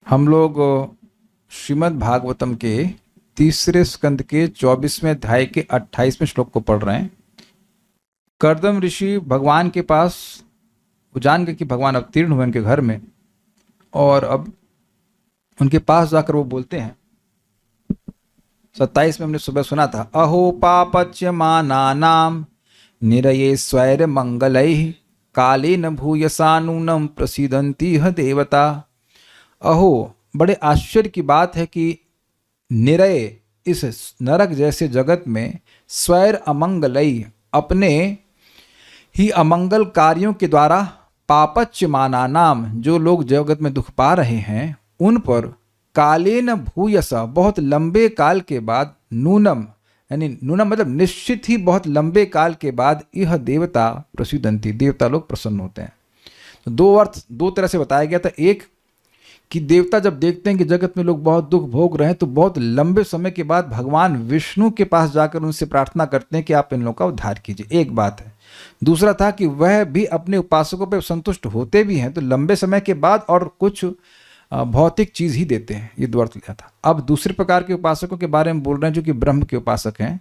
हम लोग श्रीमद् भागवतम के तीसरे स्कंद के 24वें अध्याय के 28वें श्लोक को पढ़ रहे हैं। कर्दम ऋषि भगवान के पास वो जान गए कि भगवान अवतीर्ण हुए उनके घर में, और अब उनके पास जाकर वो बोलते हैं। 27 में हमने सुबह सुना था, अहो पापच्यमानानाम निरये स्वैर मंगलैः कालेन भूयसा नूनम प्रसीदन्ति ह देवता। अहो, बड़े आश्चर्य की बात है कि निरय, इस नरक जैसे जगत में, स्वैर अमंगलई, अपने ही अमंगल कार्यों के द्वारा, पापच्यमाना नाम, जो लोग जगत में दुख पा रहे हैं उन पर, कालेन भूयसा, बहुत लंबे काल के बाद, नूनम यानी नूनम मतलब निश्चित ही बहुत लंबे काल के बाद, यह देवता प्रसिद्धंती, देवता लोग प्रसन्न होते हैं। तो दो अर्थ दो तरह से बताया गया था। एक कि देवता जब देखते हैं कि जगत में लोग बहुत दुख भोग रहे हैं तो बहुत लंबे समय के बाद भगवान विष्णु के पास जाकर उनसे प्रार्थना करते हैं कि आप इन लोगों का उद्धार कीजिए, एक बात है। दूसरा था कि वह भी अपने उपासकों पर संतुष्ट होते भी हैं तो लंबे समय के बाद और कुछ भौतिक चीज ही देते हैं। ये दो अर्थ लिया था। अब दूसरे प्रकार के उपासकों के बारे में बोल रहे हैं जो कि ब्रह्म के उपासक हैं,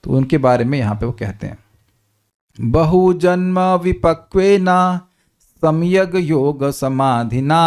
तो उनके बारे में यहाँ पे वो कहते हैं, बहुजन्म विपक्वेना सम्यग योग समाधिना,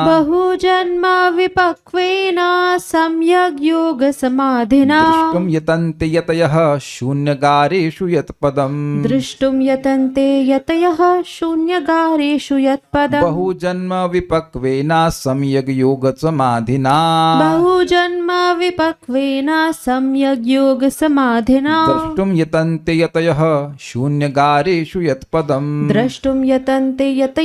बहुजन्म विपक्वेन सम्यग् योग समाधिना, दृष्टुम यतन्ते यतयः शून्यगारेषु यत्पदम्, दृष्टुं यतन्ते यतयः शून्यगारेषु यत्पदम्, बहुजन्म विपक्वेन सम्यग योग समाधिना, बहुजन्म विपक्वेन सम्यग् योग समाधिना, दृष्टुम यतन्ते यतयः शून्यगारेषु यत्पदम्, द्रष्टुं यतन्ते यतयः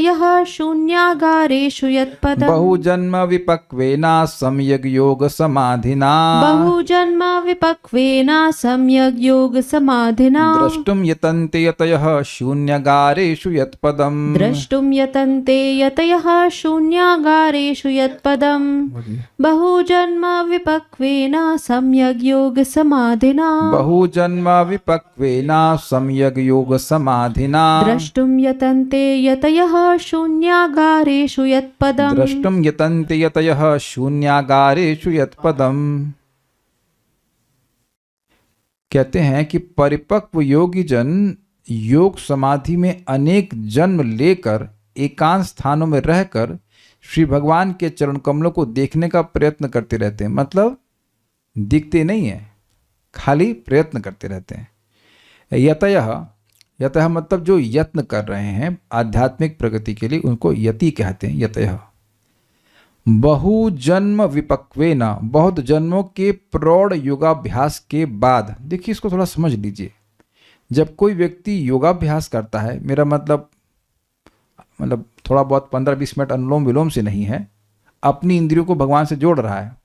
शून्यागारेषु यत्पदम्, बहुजन्म विपक्वेन सम्यग योग समाधिना, बहुजन्म विपक्वेन सम्यग् योग समाधिना, द्रष्टुम यतन्ते यतयः शून्यगारेषु यत्पदम्, द्रष्टुं यतन्ते यतयः शून्यागारेषु यत्पदम्, बहुजन्म विपक्वेन सम्यग् योग समाधिना, बहुजन्म विपक्वेन सम्यग योग समाधिना, द्रष्टुं यतन्ते यतयः शून्यागारेषु यत्पदम्, द्रष्टुम यतन्ते यतयः शून्यागारेषु यत्पदम्। कहते हैं कि परिपक्व योगी जन योग समाधि में अनेक जन्म लेकर एकांत स्थानों में रहकर श्री भगवान के चरण कमलों को देखने का प्रयत्न करते रहते हैं। मतलब दिखते नहीं है, खाली प्रयत्न करते रहते हैं। यतयः, यतः मतलब जो यत्न कर रहे हैं आध्यात्मिक प्रगति के लिए, उनको यति कहते हैं। यतयः बहुजन्म विपक्वेन, बहुत जन्मों के प्रौढ़ योगाभ्यास के बाद। देखिए, इसको थोड़ा समझ लीजिए। जब कोई व्यक्ति योगाभ्यास करता है, मेरा मतलब थोड़ा बहुत 15-20 मिनट अनुलोम विलोम से नहीं है, अपनी इंद्रियों को भगवान से जोड़ रहा है,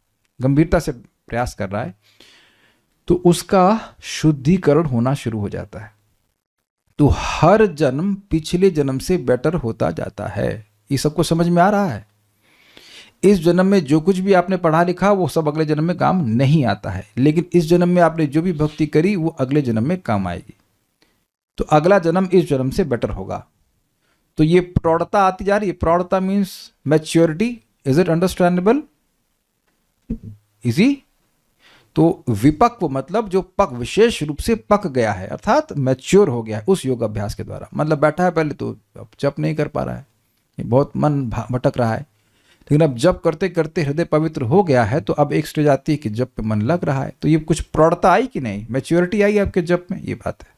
गंभीरता से प्रयास कर रहा है, तो उसका शुद्धिकरण होना शुरू हो जाता है। तो हर जन्म पिछले जन्म से बेटर होता जाता है। ये सबको समझ में आ रहा है? इस जन्म में जो कुछ भी आपने पढ़ा लिखा वो सब अगले जन्म में काम नहीं आता है, लेकिन इस जन्म में आपने जो भी भक्ति करी वो अगले जन्म में काम आएगी। तो अगला जन्म इस जन्म से बेटर होगा। तो ये प्रौढ़ता आती जा रही है। प्रौढ़ता means maturity. Is it understandable? Easy? तो विपक्व मतलब जो विशेष रूप से पक गया है, अर्थात मैच्योर हो गया है उस योगाभ्यास के द्वारा। मतलब बैठा है पहले तो अब जप नहीं कर पा रहा है, बहुत मन भटक रहा है, लेकिन अब जप करते करते हृदय पवित्र हो गया है, तो अब एक स्टेज आती है कि जप पे मन लग रहा है। तो ये कुछ प्रौढ़ता आई कि नहीं, मैच्योरिटी आई आपके जप में, ये बात है।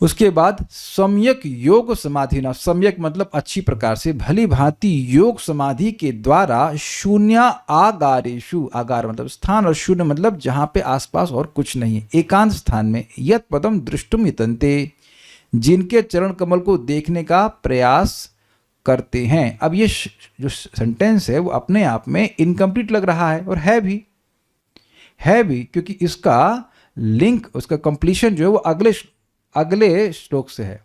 उसके बाद सम्यक योग समाधि ना, सम्यक मतलब अच्छी प्रकार से, भली भांति योग समाधि के द्वारा, शून्य आगारेषु, आगार मतलब स्थान और शून्य मतलब जहां पे आसपास और कुछ नहीं है, एकांत स्थान में, यत पदम दृष्टुम यतन्ते, जिनके चरण कमल को देखने का प्रयास करते हैं। अब ये जो सेंटेंस है वो अपने आप में इनकम्प्लीट लग रहा है, और है भी क्योंकि इसका लिंक, उसका कंप्लीशन जो है वो अगले श्लोक से है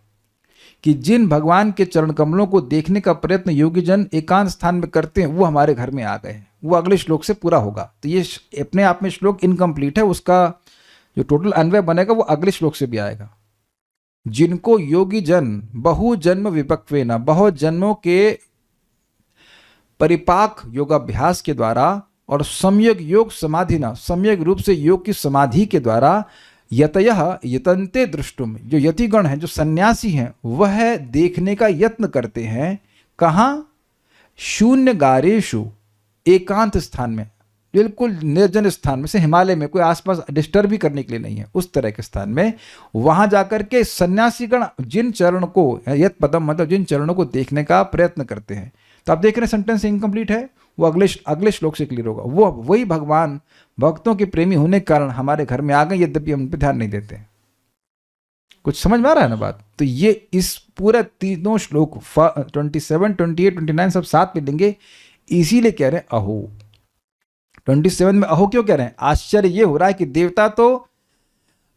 कि जिन भगवान के चरण कमलों को देखने का प्रयत्न योगी जन एकांत स्थान में करते हैं वो हमारे घर में आ गए हैं। वो अगले श्लोक से पूरा होगा। तो ये अपने आप में श्लोक इनकम्प्लीट है, उसका जो टोटल अन्वय बनेगा वो अगले श्लोक से भी आएगा। जिनको योगी जन बहु जन्म विपक्वेना, बहुत जन्मों के परिपाक योगाभ्यास के द्वारा और सम्यक योग समाधि ना सम्यक रूप से योग की समाधि के द्वारा यतयः यतन्ते दृष्टुम, जो यतिगण हैं, जो सन्यासी हैं, वह देखने का यत्न करते हैं। कहाँ? शून्य गारेशु, एकांत स्थान में, बिल्कुल निर्जन स्थान में से, हिमालय में, कोई आसपास डिस्टर्ब भी करने के लिए नहीं है, उस तरह के स्थान में वहां जाकर के सन्यासीगण जिन चरण को, यत पदम मतलब जिन चरणों को देखने का प्रयत्न करते हैं। तो आप देख रहे हैं सेंटेंस इनकम्प्लीट है, वो अगले श्लोक से क्लियर होगा। वो वही भगवान भक्तों के प्रेमी होने के कारण हमारे घर में आ गए, यद्यपि हम उन पर ध्यान नहीं देते। कुछ समझ में आ रहा है ना बात? तो ये इस पूरा तीनों श्लोक 27, 28, 29 सब साथ में लेंगे, इसीलिए कह रहे हैं अहो। 27 में अहो क्यों कह रहे हैं? आश्चर्य ये हो रहा है कि देवता तो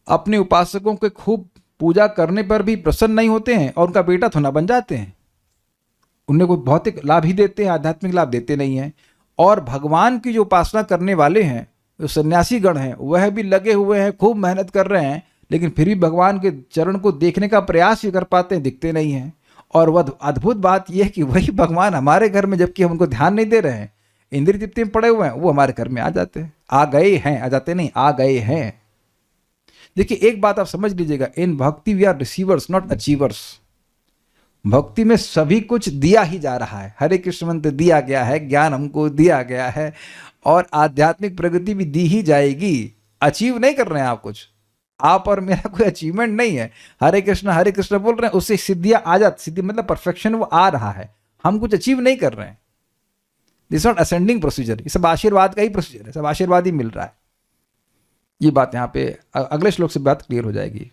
अपने उपासकों के खूब पूजा करने पर भी प्रसन्न नहीं होते हैं और उनका बेटा थोड़ा बन जाते हैं, उन्हें कोई भौतिक लाभ ही देते हैं, आध्यात्मिक लाभ देते नहीं हैं। और भगवान की जो उपासना करने वाले हैं, जो सन्यासी गण हैं, वह भी लगे हुए हैं, खूब मेहनत कर रहे हैं, लेकिन फिर भी भगवान के चरण को देखने का प्रयास ही कर पाते हैं, दिखते नहीं हैं। और वह अद्भुत बात यह है कि वही भगवान हमारे घर में, जबकि हम उनको ध्यान नहीं दे रहे हैं, इंद्रिय तृप्ति में पड़े हुए हैं, वो हमारे घर में आ जाते हैं। आ गए हैं, आ जाते नहीं, आ गए हैं। देखिए एक बात आप समझ लीजिएगा, in bhakti we are receivers not achievers. भक्ति में सभी कुछ दिया ही जा रहा है। हरे कृष्ण मंत्र दिया गया है, ज्ञान हमको दिया गया है, और आध्यात्मिक प्रगति भी दी ही जाएगी। अचीव नहीं कर रहे हैं आप कुछ, आप और मेरा कोई अचीवमेंट नहीं है। हरे कृष्ण बोल रहे हैं, उससे सिद्धियां आ जाती, सिद्धि मतलब परफेक्शन वो आ रहा है, हम कुछ अचीव नहीं कर रहे हैं। दिस नॉट असेंडिंग प्रोसीजर, ये सब आशीर्वाद का ही प्रोसीजर है, सब आशीर्वाद ही मिल रहा है। ये बात यहाँ पे अगले श्लोक से बात क्लियर हो जाएगी।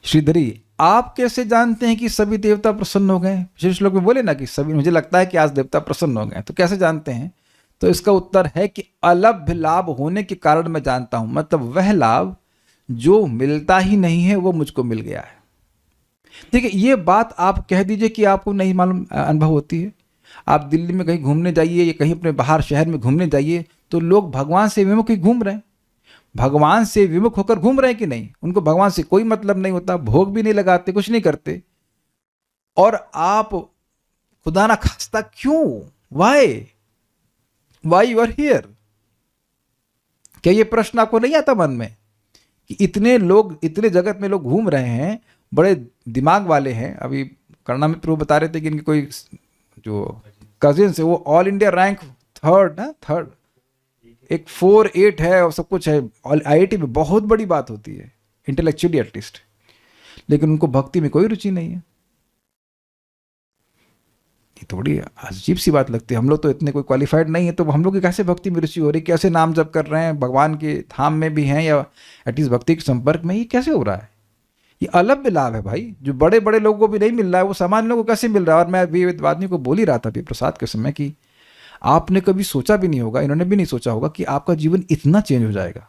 श्रीधरी, आप कैसे जानते हैं कि सभी देवता प्रसन्न हो गए? पिछले श्लोक में बोले ना कि सभी, मुझे लगता है कि आज देवता प्रसन्न हो गए, तो कैसे जानते हैं? तो इसका उत्तर है कि अलभ्य लाभ होने के कारण मैं जानता हूं, मतलब वह लाभ जो मिलता ही नहीं है वो मुझको मिल गया है। देखिए ये बात आप कह दीजिए कि आपको नहीं मालूम अनुभव होती है। आप दिल्ली में कहीं घूमने जाइए या कहीं अपने बाहर शहर में घूमने जाइए, तो लोग भगवान से विमुख ही घूम रहे हैं, भगवान से विमुख होकर घूम रहे हैं कि नहीं? उनको भगवान से कोई मतलब नहीं होता, भोग भी नहीं लगाते, कुछ नहीं करते। और आप खुदा ना खास्ता क्यों, वाई यू आर हियर? क्या ये प्रश्न आपको नहीं आता मन में कि इतने लोग, इतने जगत में लोग घूम रहे हैं, बड़े दिमाग वाले हैं। अभी करना में प्रभु बता रहे थे कि इनके कोई जो कजिन्स है वो ऑल इंडिया रैंक थर्ड, एक 4-8 है और सब कुछ है। IIT में बहुत बड़ी बात होती है, इंटेलेक्चुअली एटलीस्ट, लेकिन उनको भक्ति में कोई रुचि नहीं है। ये थोड़ी अजीब सी बात लगती है। हम लोग तो इतने कोई क्वालिफाइड नहीं है, तो हम लोग की कैसे भक्ति में रुचि हो रही, कैसे नाम जप कर रहे हैं, भगवान के धाम में भी हैं या एटलीस्ट भक्ति के संपर्क में, ये कैसे हो रहा है? ये अलभ्य लाभ है भाई, जो बड़े बड़े लोगों को भी नहीं मिल रहा है, वो सामान्य लोगों को कैसे मिल रहा है? और मैं अभी आदमी को बोल ही रहा था अभी प्रसाद के समय कि आपने कभी सोचा भी नहीं होगा, इन्होंने भी नहीं सोचा होगा कि आपका जीवन इतना चेंज हो जाएगा।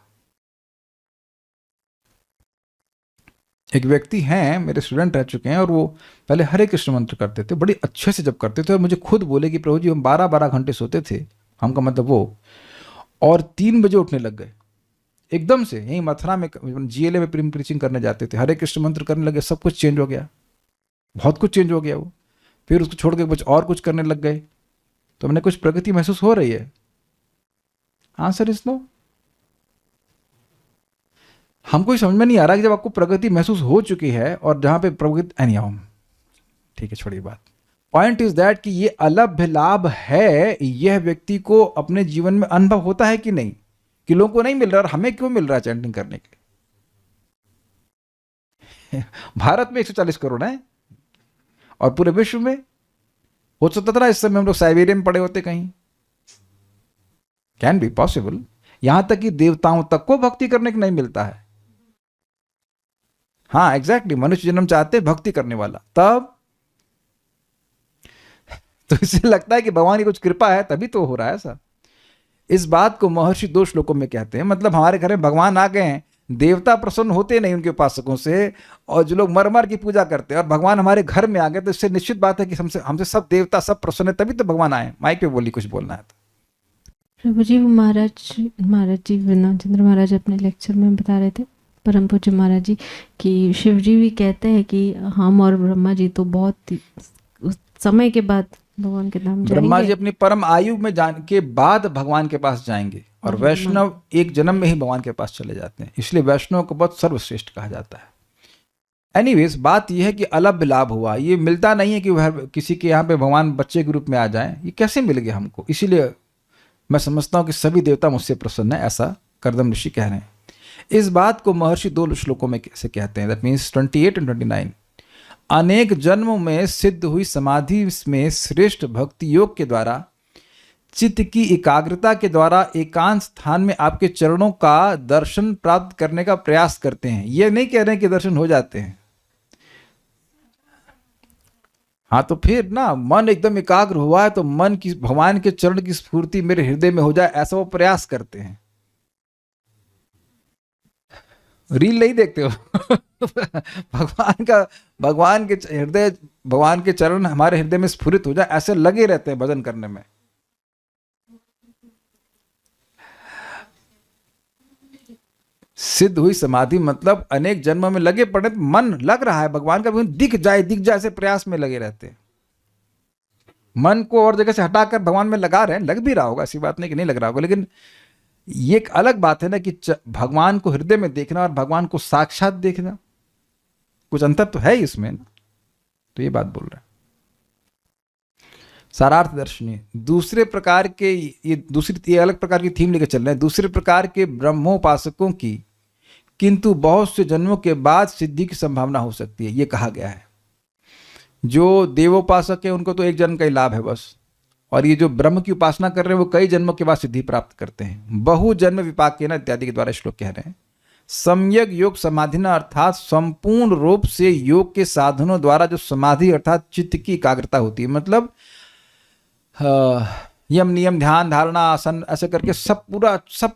एक व्यक्ति हैं, मेरे स्टूडेंट रह चुके हैं, और वो पहले हरे कृष्ण मंत्र करते थे, बड़ी अच्छे से जब करते थे, और मुझे खुद बोले कि प्रभु जी हम 12-12 घंटे सोते थे, हमका मतलब वो, और 3 बजे उठने लग गए एकदम से। यहीं मथुरा में GLA में प्रीचिंग करने जाते थे, हरे कृष्ण मंत्र करने लगे, सब कुछ चेंज हो गया, बहुत कुछ चेंज हो गया। वो फिर उसको छोड़ के कुछ और कुछ करने लग गए, तो हमने कुछ प्रगति महसूस हो रही है? Answer is no. हमको समझ में नहीं आ रहा कि जब आपको प्रगति महसूस हो चुकी है और जहां पे प्रगति, एनीहाउ ठीक है, छोड़िए बात। पॉइंट इज दैट कि ये अलभ्य लाभ है, यह व्यक्ति को अपने जीवन में अनुभव होता है कि नहीं, कि लोगों को नहीं मिल रहा और हमें क्यों मिल रहा है चैंटिंग करने के? भारत में 140 करोड़ है और पूरे विश्व में हो सकता था इस समय हम लोग साइबेरिया में पड़े होते कहीं। Can be possible. यहां तक कि देवताओं तक को भक्ति करने को नहीं मिलता है। हाँ एग्जैक्टली, मनुष्य जन्म चाहते भक्ति करने वाला, तब तो इससे लगता है कि भगवान की कुछ कृपा है तभी तो हो रहा है ऐसा। इस बात को महर्षि 2 श्लोकों में कहते हैं, मतलब हमारे घर में भगवान आ गए हैं, देवता प्रसन्न होते नहीं उनके उपासकों से, और जो लोग मर मर की पूजा करते हैं, और भगवान हमारे घर में आ गए, तो इससे निश्चित बात है कि हमसे सब देवता सब प्रसन्न है, तभी तो भगवान आए। माइक पे बोली, कुछ बोलना है तो। प्रभु जी, महाराज जी विनोद चंद्र महाराज अपने लेक्चर में बता रहे थे, परम पूज्य महाराज जी, कि शिव जी भी कहते हैं कि हम और ब्रह्मा जी तो बहुत समय के बाद भगवान के धाम ब्रह्मा जी जाएंगे। अपनी परम आयु में जाने के बाद भगवान के पास जाएंगे, और वैष्णव एक जन्म में ही भगवान के पास चले जाते हैं, इसलिए वैष्णव को बहुत सर्वश्रेष्ठ कहा जाता है। एनीवेज, बात यह है कि अलभ्य लाभ हुआ, ये मिलता नहीं है कि वह किसी के यहाँ पे भगवान बच्चे के रूप में आ जाएं, ये कैसे मिल गया हमको। इसीलिए मैं समझता हूँ कि सभी देवता मुझसे प्रसन्न है, ऐसा कर्दम ऋषि कह रहे हैं। इस बात को महर्षि 2 श्लोकों में कैसे कहते हैं, दैट मीन्स 28 और 29। अनेक जन्मों में सिद्ध हुई समाधि में श्रेष्ठ भक्ति योग के द्वारा, चित्त की एकाग्रता के द्वारा एकांत स्थान में आपके चरणों का दर्शन प्राप्त करने का प्रयास करते हैं। ये नहीं कह रहे हैं कि दर्शन हो जाते हैं। हाँ, तो फिर ना मन एकदम एकाग्र हुआ है तो मन की भगवान के चरण की स्फूर्ति मेरे हृदय में हो जाए, ऐसा वो प्रयास करते हैं। रील नहीं देखते हो भगवान के हृदय, भगवान के चरण हमारे हृदय में स्फुरित हो जाए, ऐसे लगे रहते हैं भजन करने में। सिद्ध हुई समाधि मतलब अनेक जन्मों में लगे पड़े, मन लग रहा है भगवान का, दिख जाए से प्रयास में लगे रहते हैं। मन को और जगह से हटाकर भगवान में लगा रहे हैं, लग भी रहा होगा, ऐसी बात नहीं कि नहीं लग रहा होगा, लेकिन ये एक अलग बात है ना कि भगवान को हृदय में देखना और भगवान को साक्षात देखना, कुछ अंतर तो है इसमें। तो ये बात बोल रहा है। सारार्थ दर्शनी दूसरे प्रकार के, ये अलग प्रकार की थीम लेकर चल रहे हैं। दूसरे प्रकार के ब्रह्मोपासकों की किंतु बहुत से जन्मों के बाद सिद्धि की संभावना हो सकती है, ये कहा गया है। जो देवोपासक है उनको तो एक जन्म का ही लाभ है बस, और ये जो ब्रह्म की उपासना कर रहे हैं वो कई जन्मों के बाद सिद्धि प्राप्त करते हैं। बहु जन्म विपाक के ना इत्यादि के द्वारा श्लोक कह रहे हैं। सम्यक योग समाधिना अर्थात संपूर्ण रूप से योग के साधनों द्वारा जो समाधि अर्थात चित्त की एकाग्रता होती है, मतलब यम नियम ध्यान धारणा आसन ऐसे करके सब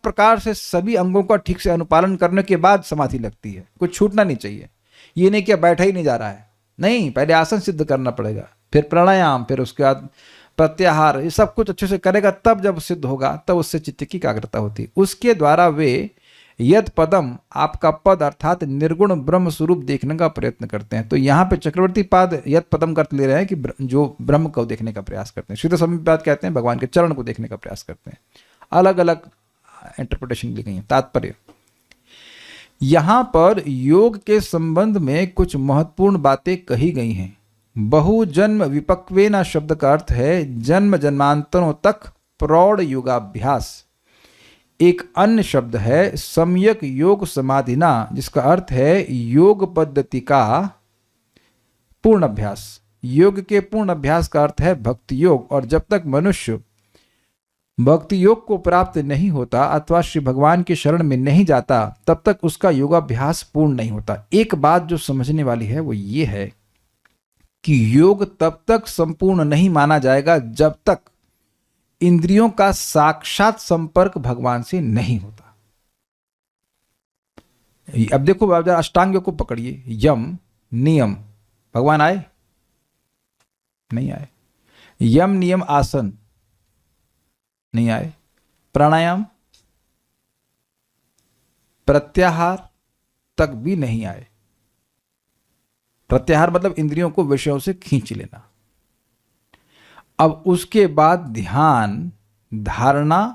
प्रकार से सभी अंगों का ठीक से अनुपालन करने के बाद समाधि लगती है। कुछ छूटना नहीं चाहिए। ये नहीं कि बैठा ही नहीं जा रहा है, नहीं, पहले आसन सिद्ध करना पड़ेगा, फिर प्राणायाम, फिर उसके बाद प्रत्याहार, ये सब कुछ अच्छे से करेगा, तब जब सिद्ध होगा तब उससे चित्त की एकाग्रता होती है। उसके द्वारा वे यद पदम, आपका पद अर्थात निर्गुण ब्रह्म स्वरूप देखने का प्रयत्न करते हैं। तो यहाँ पे चक्रवर्ती पाद यद पदम कर ले रहे हैं कि जो ब्रह्म को देखने का प्रयास करते हैं। श्रीधर स्वामी पाद कहते हैं भगवान के चरण को देखने का प्रयास करते हैं। अलग अलग इंटरप्रिटेशन ली गई है। तात्पर्य, यहाँ पर योग के संबंध में कुछ महत्वपूर्ण बातें कही गई हैं। बहु जन्म विपक्वेना शब्द का अर्थ है जन्म जन्मांतरों तक प्रौढ़ योगाभ्यास। एक अन्य शब्द है सम्यक योग समाधिना, जिसका अर्थ है योग पद्धति का पूर्ण अभ्यास। योग के पूर्ण अभ्यास का अर्थ है भक्ति योग, और जब तक मनुष्य भक्ति योग को प्राप्त नहीं होता अथवा श्री भगवान के शरण में नहीं जाता तब तक उसका योगाभ्यास पूर्ण नहीं होता। एक बात जो समझने वाली है वो ये है कि योग तब तक संपूर्ण नहीं माना जाएगा जब तक इंद्रियों का साक्षात संपर्क भगवान से नहीं होता। अब देखो आप जरा अष्टांग योग को पकड़िए। यम नियम, भगवान आए नहीं आए। यम नियम आसन नहीं आए। प्राणायाम प्रत्याहार तक भी नहीं आए। प्रत्याहार मतलब इंद्रियों को विषयों से खींच लेना। अब उसके बाद ध्यान धारणा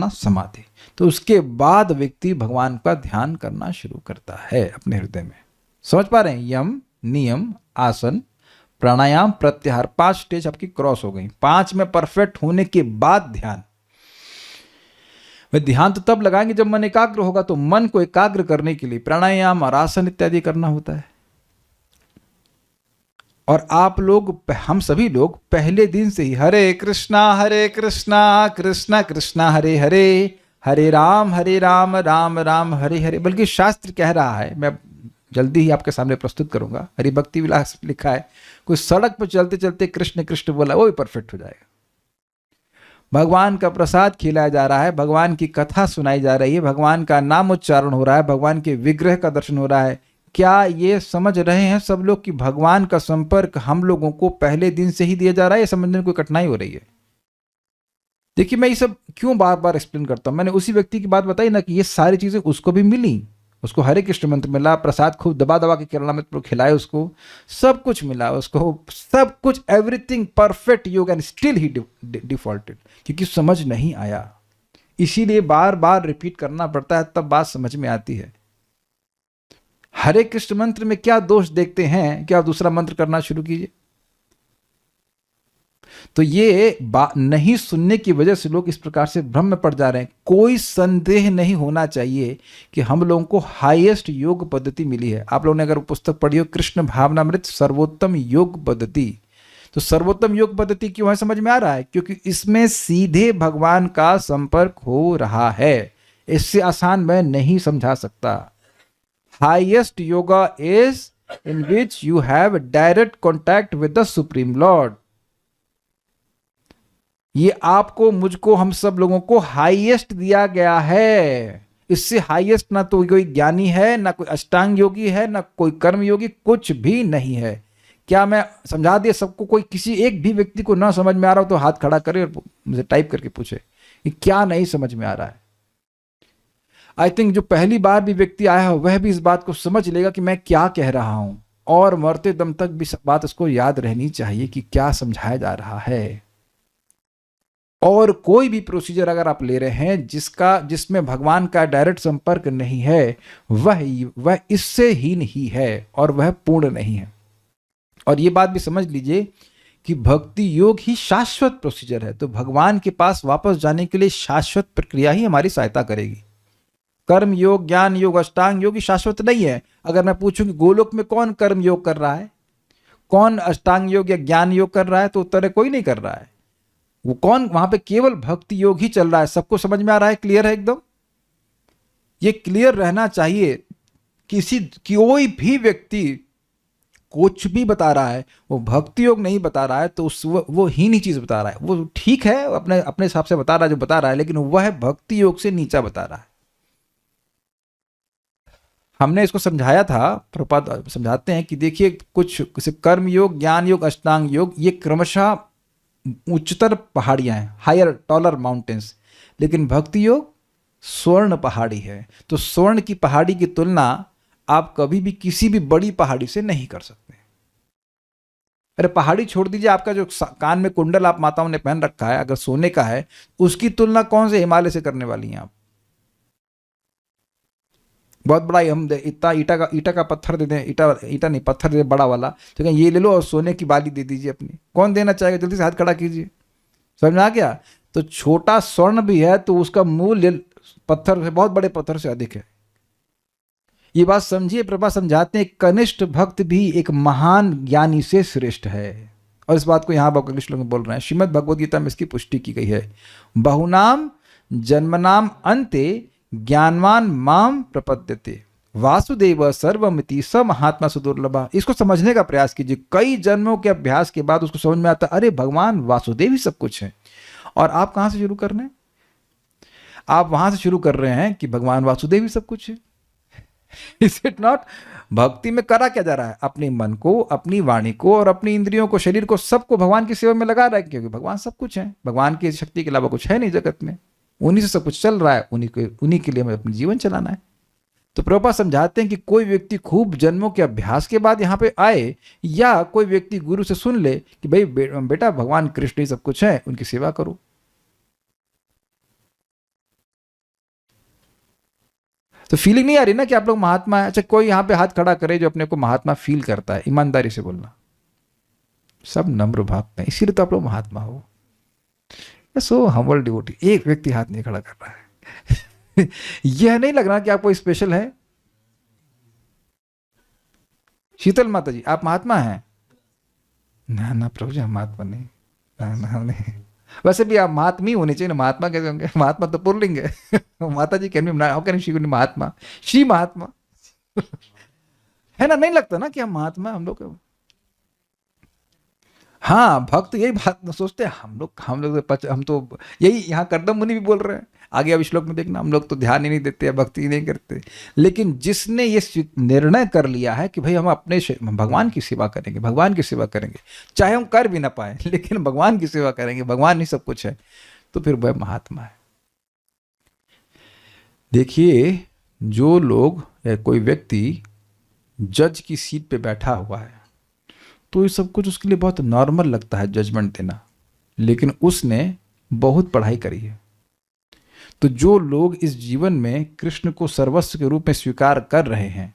समाधि। तो उसके बाद व्यक्ति भगवान का ध्यान करना शुरू करता है अपने हृदय में। समझ पा रहे हैं? यम नियम आसन प्राणायाम प्रत्याहार 5 स्टेज आपकी क्रॉस हो गई। 5 में परफेक्ट होने के बाद ध्यान। ध्यान तो तब लगाएंगे जब मन एकाग्र होगा। तो मन को एकाग्र करने के लिए प्राणायाम और आसन इत्यादि करना होता है। और आप लोग, हम सभी लोग पहले दिन से ही हरे कृष्णा कृष्णा कृष्णा हरे हरे, हरे राम राम राम हरे हरे। बल्कि शास्त्र कह रहा है, मैं जल्दी ही आपके सामने प्रस्तुत करूंगा, हरि भक्ति विलास लिखा है, कोई सड़क पर चलते चलते कृष्ण कृष्ण बोला वो भी परफेक्ट हो जाएगा। भगवान का प्रसाद खिलाया जा रहा है, भगवान की कथा सुनाई जा रही है, भगवान का नाम उच्चारण हो रहा है, भगवान के विग्रह का दर्शन हो रहा है। क्या ये समझ रहे हैं सब लोग कि भगवान का संपर्क हम लोगों को पहले दिन से ही दिया जा रहा है? ये समझने में कोई कठिनाई हो रही है? देखिए, मैं ये सब क्यों बार बार एक्सप्लेन करता हूं। मैंने उसी व्यक्ति की बात बताई ना कि ये सारी चीजें उसको भी मिली, उसको हरे कृष्ण मंत्र मिला, प्रसाद खूब दबा दबा के केरला में खिलाए उसको, सब कुछ मिला उसको, सब कुछ, एवरीथिंग परफेक्ट योग, एंड स्टिल ही डिफॉल्टेड, क्योंकि समझ नहीं आया। इसीलिए बार बार रिपीट करना पड़ता है, तब बात समझ में आती है। हरे कृष्ण मंत्र में क्या दोष देखते हैं कि आप दूसरा मंत्र करना शुरू कीजिए? तो ये बात नहीं सुनने की वजह से लोग इस प्रकार से भ्रम में पड़ जा रहे हैं। कोई संदेह नहीं होना चाहिए कि हम लोगों को हाईएस्ट योग पद्धति मिली है। आप लोगों ने अगर पुस्तक पढ़ी हो कृष्ण भावनामृत सर्वोत्तम योग पद्धति, तो सर्वोत्तम योग पद्धति क्यों है समझ में आ रहा है? क्योंकि इसमें सीधे भगवान का संपर्क हो रहा है। इससे आसान मैं नहीं समझा सकता। Highest yoga is in which you have direct contact with the supreme Lord. ये आपको, मुझको, हम सब लोगों को हाईएस्ट दिया गया है। इससे हाईएस्ट ना तो कोई ज्ञानी है, ना कोई अष्टांग योगी है, ना कोई कर्म योगी, कुछ भी नहीं है। क्या मैं समझा दिया सबको? कोई किसी एक भी व्यक्ति को ना समझ में आ रहा हो तो हाथ खड़ा करे और मुझे टाइप करके पूछे कि क्या नहीं समझ में आ रहा है। आई थिंक जो पहली बार भी व्यक्ति आया हो वह भी इस बात को समझ लेगा कि मैं क्या कह रहा हूं, और मरते दम तक भी बात उसको याद रहनी चाहिए कि क्या समझाया जा रहा है। और कोई भी प्रोसीजर अगर आप ले रहे हैं जिसमें भगवान का डायरेक्ट संपर्क नहीं है, वह इससे हीन ही है और वह पूर्ण नहीं है। और ये बात भी समझ लीजिए कि भक्ति योग ही शाश्वत प्रोसीजर है। तो भगवान के पास वापस जाने के लिए शाश्वत प्रक्रिया ही हमारी सहायता करेगी। कर्म योग, ज्ञान योग, अष्टांग योग शाश्वत नहीं है। अगर मैं पूछूं कि गोलोक में कौन कर्म योग कर रहा है, कौन अष्टांग योग या ज्ञान योग कर रहा है, तो उत्तर है कोई नहीं कर रहा है। वो कौन, वहां पे केवल भक्ति योग ही चल रहा है। सबको समझ में आ रहा है? क्लियर है एकदम? ये क्लियर रहना चाहिए। कोई भी व्यक्ति कुछ भी बता रहा है, वो भक्ति योग नहीं बता रहा है, तो वो हीन ही चीज बता रहा है। वो ठीक है, अपने अपने हिसाब से बता रहा है जो बता रहा है, लेकिन वह भक्ति योग से नीचा बता रहा है। हमने इसको समझाया था, प्रभुपाद समझाते हैं कि देखिए कुछ कर्म योग, ज्ञान योग, अष्टांग योग, ये क्रमशः उच्चतर पहाड़ियां हैं, हायर टॉलर माउंटेन्स, लेकिन भक्ति योग स्वर्ण पहाड़ी है। तो स्वर्ण की पहाड़ी की तुलना आप कभी भी किसी भी बड़ी पहाड़ी से नहीं कर सकते। अरे पहाड़ी छोड़ दीजिए, आपका जो कान में कुंडल आप माताओं ने पहन रखा है, अगर सोने का है, उसकी तुलना कौन से हिमालय से करने वाली हैं आप? बहुत बड़ा, हम इतना ईटा का पत्थर दे दें, ईटा नहीं, पत्थर दे दें बड़ा वाला, तो ये ले लो और सोने की बाली दे दीजिए अपनी। कौन देना चाहेगा? जल्दी से हाथ खड़ा कीजिए। समझ में आ गया? तो छोटा स्वर्ण भी है तो उसका मूल्य पत्थर से, बहुत बड़े पत्थर से अधिक है। ये बात समझिए। प्रभा समझाते हैं कनिष्ठ भक्त भी एक महान ज्ञानी से श्रेष्ठ है। और इस बात को यहाँ भगवत श्लोक में बोल रहे हैं। श्रीमद् भगवद गीता में इसकी पुष्टि की गई है। बहुनाम जन्मनाम अंते ज्ञानवान माम प्रपद्यते वासुदेव सर्वमिति स महात्मा सुदुर्लभा। इसको समझने का प्रयास कीजिए। कई जन्मों के अभ्यास के बाद उसको समझ में आता है, अरे भगवान वासुदेव ही सब कुछ है। और आप कहां से शुरू कर रहे हैं? आप वहां से शुरू कर रहे हैं कि भगवान वासुदेव ही सब कुछ है। Is it not? भक्ति में करा क्या जा रहा है? अपने मन को, अपनी वाणी को और अपनी इंद्रियों को, शरीर को, सबको भगवान की सेवा में लगा रहा है, क्योंकि भगवान सब कुछ है। भगवान की शक्ति के अलावा कुछ है नहीं जगत में। उन्हीं से सब कुछ चल रहा है, उन्हीं के लिए हमें अपना जीवन चलाना है। तो प्रभुपाद समझाते हैं कि कोई व्यक्ति खूब जन्मों के अभ्यास के बाद यहाँ पे आए, या कोई व्यक्ति गुरु से सुन ले कि भाई बेटा भगवान कृष्ण ही सब कुछ है, उनकी सेवा करो। तो फीलिंग नहीं आ रही ना कि आप लोग महात्मा है? अच्छा, कोई यहाँ पे हाथ खड़ा करे जो अपने को महात्मा फील करता है, ईमानदारी से बोलना। सब नम्र भाव में, इसीलिए तो आप लोग महात्मा हो। So humble devotee. एक व्यक्ति हाथ नहीं खड़ा कर रहा है। यह नहीं लग रहा कि आप कोई स्पेशल है। शीतल माता जी, आप महात्मा हैं? ना प्रभु जी, हम महात्मा नहीं। नहीं। वैसे भी आप महात्मा ही होने चाहिए ना। महात्मा कैसे होंगे? महात्मा तो पुल्लिंग है। माता जी can be, how can she be महात्मा? श्री महात्मा है ना? नहीं लगता ना कि हम महात्मा, हम लोग। हाँ, भक्त यही बात सोचते हैं। हम तो यही यहाँ कर्दम मुनि भी बोल रहे हैं। आगे अब श्लोक में देखना, हम लोग तो ध्यान ही नहीं देते, भक्ति ही नहीं करते। लेकिन जिसने ये निर्णय कर लिया है कि भाई हम अपने भगवान की सेवा करेंगे, भगवान की सेवा करेंगे, चाहे हम कर भी ना पाए, लेकिन भगवान की सेवा करेंगे, भगवान ही सब कुछ है, तो फिर वह महात्मा है। देखिए, जो लोग या कोई व्यक्ति जज की सीट पे बैठा हुआ है तो ये सब कुछ उसके लिए बहुत नॉर्मल लगता है जजमेंट देना, लेकिन उसने बहुत पढ़ाई करी है। तो जो लोग इस जीवन में कृष्ण को सर्वस्व के रूप में स्वीकार कर रहे हैं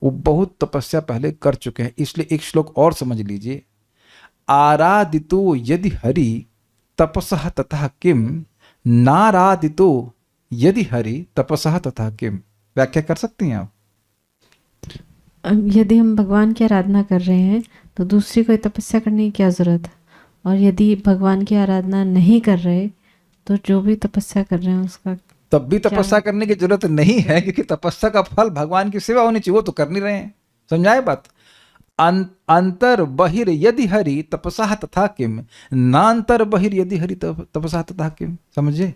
वो बहुत तपस्या पहले कर चुके हैं। इसलिए एक श्लोक और समझ लीजिए, आराधितो यदि हरि तपसः तथा किम, नाराधितो यदि हरि तपसः तथा किम। व्याख्या कर सकती हैं आप? अब यदि हम भगवान की आराधना कर रहे हैं तो दूसरी कोई तपस्या करने की क्या ज़रूरत है, और यदि भगवान की आराधना नहीं कर रहे तो जो भी तपस्या कर रहे हैं उसका तब भी तपस्या करने की जरूरत नहीं है, क्योंकि तपस्या का फल भगवान की सेवा होनी चाहिए, वो तो कर नहीं रहे हैं। समझाए बात? अंतर बहिर यदि हरि तपसा तथा किम, नांतर बहिर यदि हरि तपसा तथा किम। समझे?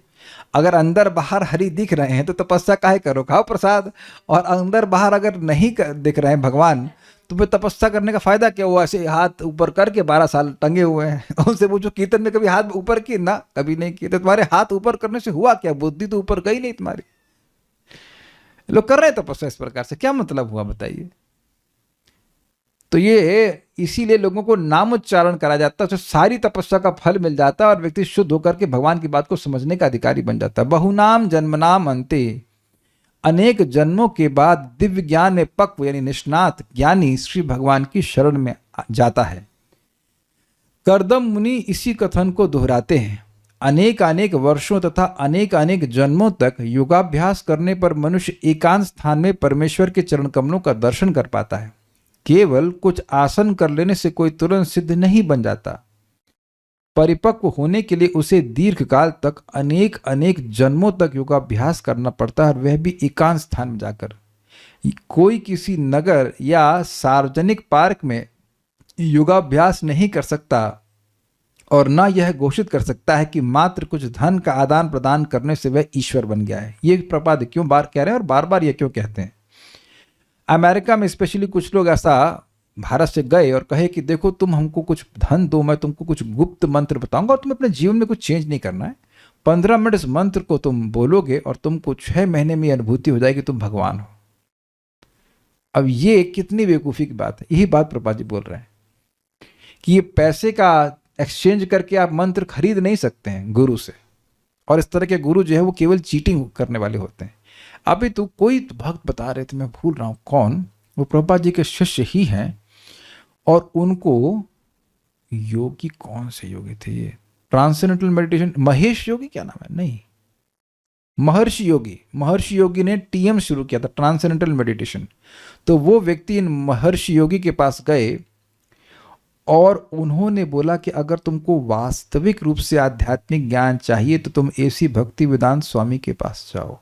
अगर अंदर बाहर हरि दिख रहे हैं तो तपस्या काहे करो, खाओ प्रसाद। और अंदर बाहर अगर नहीं दिख रहे हैं भगवान तो फिर तपस्या करने का फायदा क्या? वो ऐसे हाथ ऊपर करके 12 साल टंगे हुए हैं। उनसे पूछो कीर्तन में कभी हाथ ऊपर किए ना? कभी नहीं किए। तो तुम्हारे हाथ ऊपर करने से हुआ क्या? बुद्धि तो ऊपर गई नहीं तुम्हारी। लोग कर रहे हैं तपस्या इस प्रकार से, क्या मतलब हुआ बताइए? तो ये इसीलिए लोगों को नामोच्चारण करा जाता है, तो सारी तपस्या का फल मिल जाता है और व्यक्ति शुद्ध होकर के भगवान की बात को समझने का अधिकारी बन जाता है। बहुनाम जन्मनाम अंते, अनेक जन्मों के बाद दिव्य ज्ञान में पक्व यानी निष्णात ज्ञानी श्री भगवान की शरण में जाता है। करदम मुनि इसी कथन को दोहराते हैं। अनेक अनेक वर्षों तथा अनेक अनेक जन्मों तक योगाभ्यास करने पर मनुष्य एकांत स्थान में परमेश्वर के चरण कमलों का दर्शन कर पाता है। केवल कुछ आसन कर लेने से कोई तुरंत सिद्ध नहीं बन जाता। परिपक्व होने के लिए उसे दीर्घ काल तक अनेक अनेक जन्मों तक योगाभ्यास करना पड़ता है, और वह भी एकांत स्थान में जाकर। कोई किसी नगर या सार्वजनिक पार्क में योगाभ्यास नहीं कर सकता और न यह घोषित कर सकता है कि मात्र कुछ धन का आदान प्रदान करने से वह ईश्वर बन गया है। ये प्रपाद क्यों बार कह रहे हैं और बार बार ये क्यों कहते हैं? अमेरिका में स्पेशली कुछ लोग ऐसा भारत से गए और कहे कि देखो तुम हमको कुछ धन दो, मैं तुमको कुछ गुप्त मंत्र बताऊंगा और तुम्हें अपने जीवन में कुछ चेंज नहीं करना है। 15 मिनट इस मंत्र को तुम बोलोगे और तुमको 6 महीने में अनुभूति हो जाएगी तुम भगवान हो। अब ये कितनी बेवकूफ़ी की बात है। यही बात प्रभुपाद जी बोल रहे हैं कि ये पैसे का एक्सचेंज करके आप मंत्र खरीद नहीं सकते हैं गुरु से, और इस तरह के गुरु जो है वो केवल चीटिंग करने वाले होते हैं। अभी तो कोई भक्त बता रहे थे, मैं भूल रहा हूँ कौन, वो प्रभुपाद जी के शिष्य ही हैं, और उनको योगी, कौन से योगी थे ये, ट्रांसेंडेंटल मेडिटेशन, महेश योगी क्या नाम है, नहीं महर्षि योगी, महर्षि योगी ने टीएम शुरू किया था, ट्रांसेंडेंटल मेडिटेशन। तो वो व्यक्ति इन महर्षि योगी के पास गए और उन्होंने बोला कि अगर तुमको वास्तविक रूप से आध्यात्मिक ज्ञान चाहिए तो तुम ऐसी भक्ति वेदांत स्वामी के पास जाओ।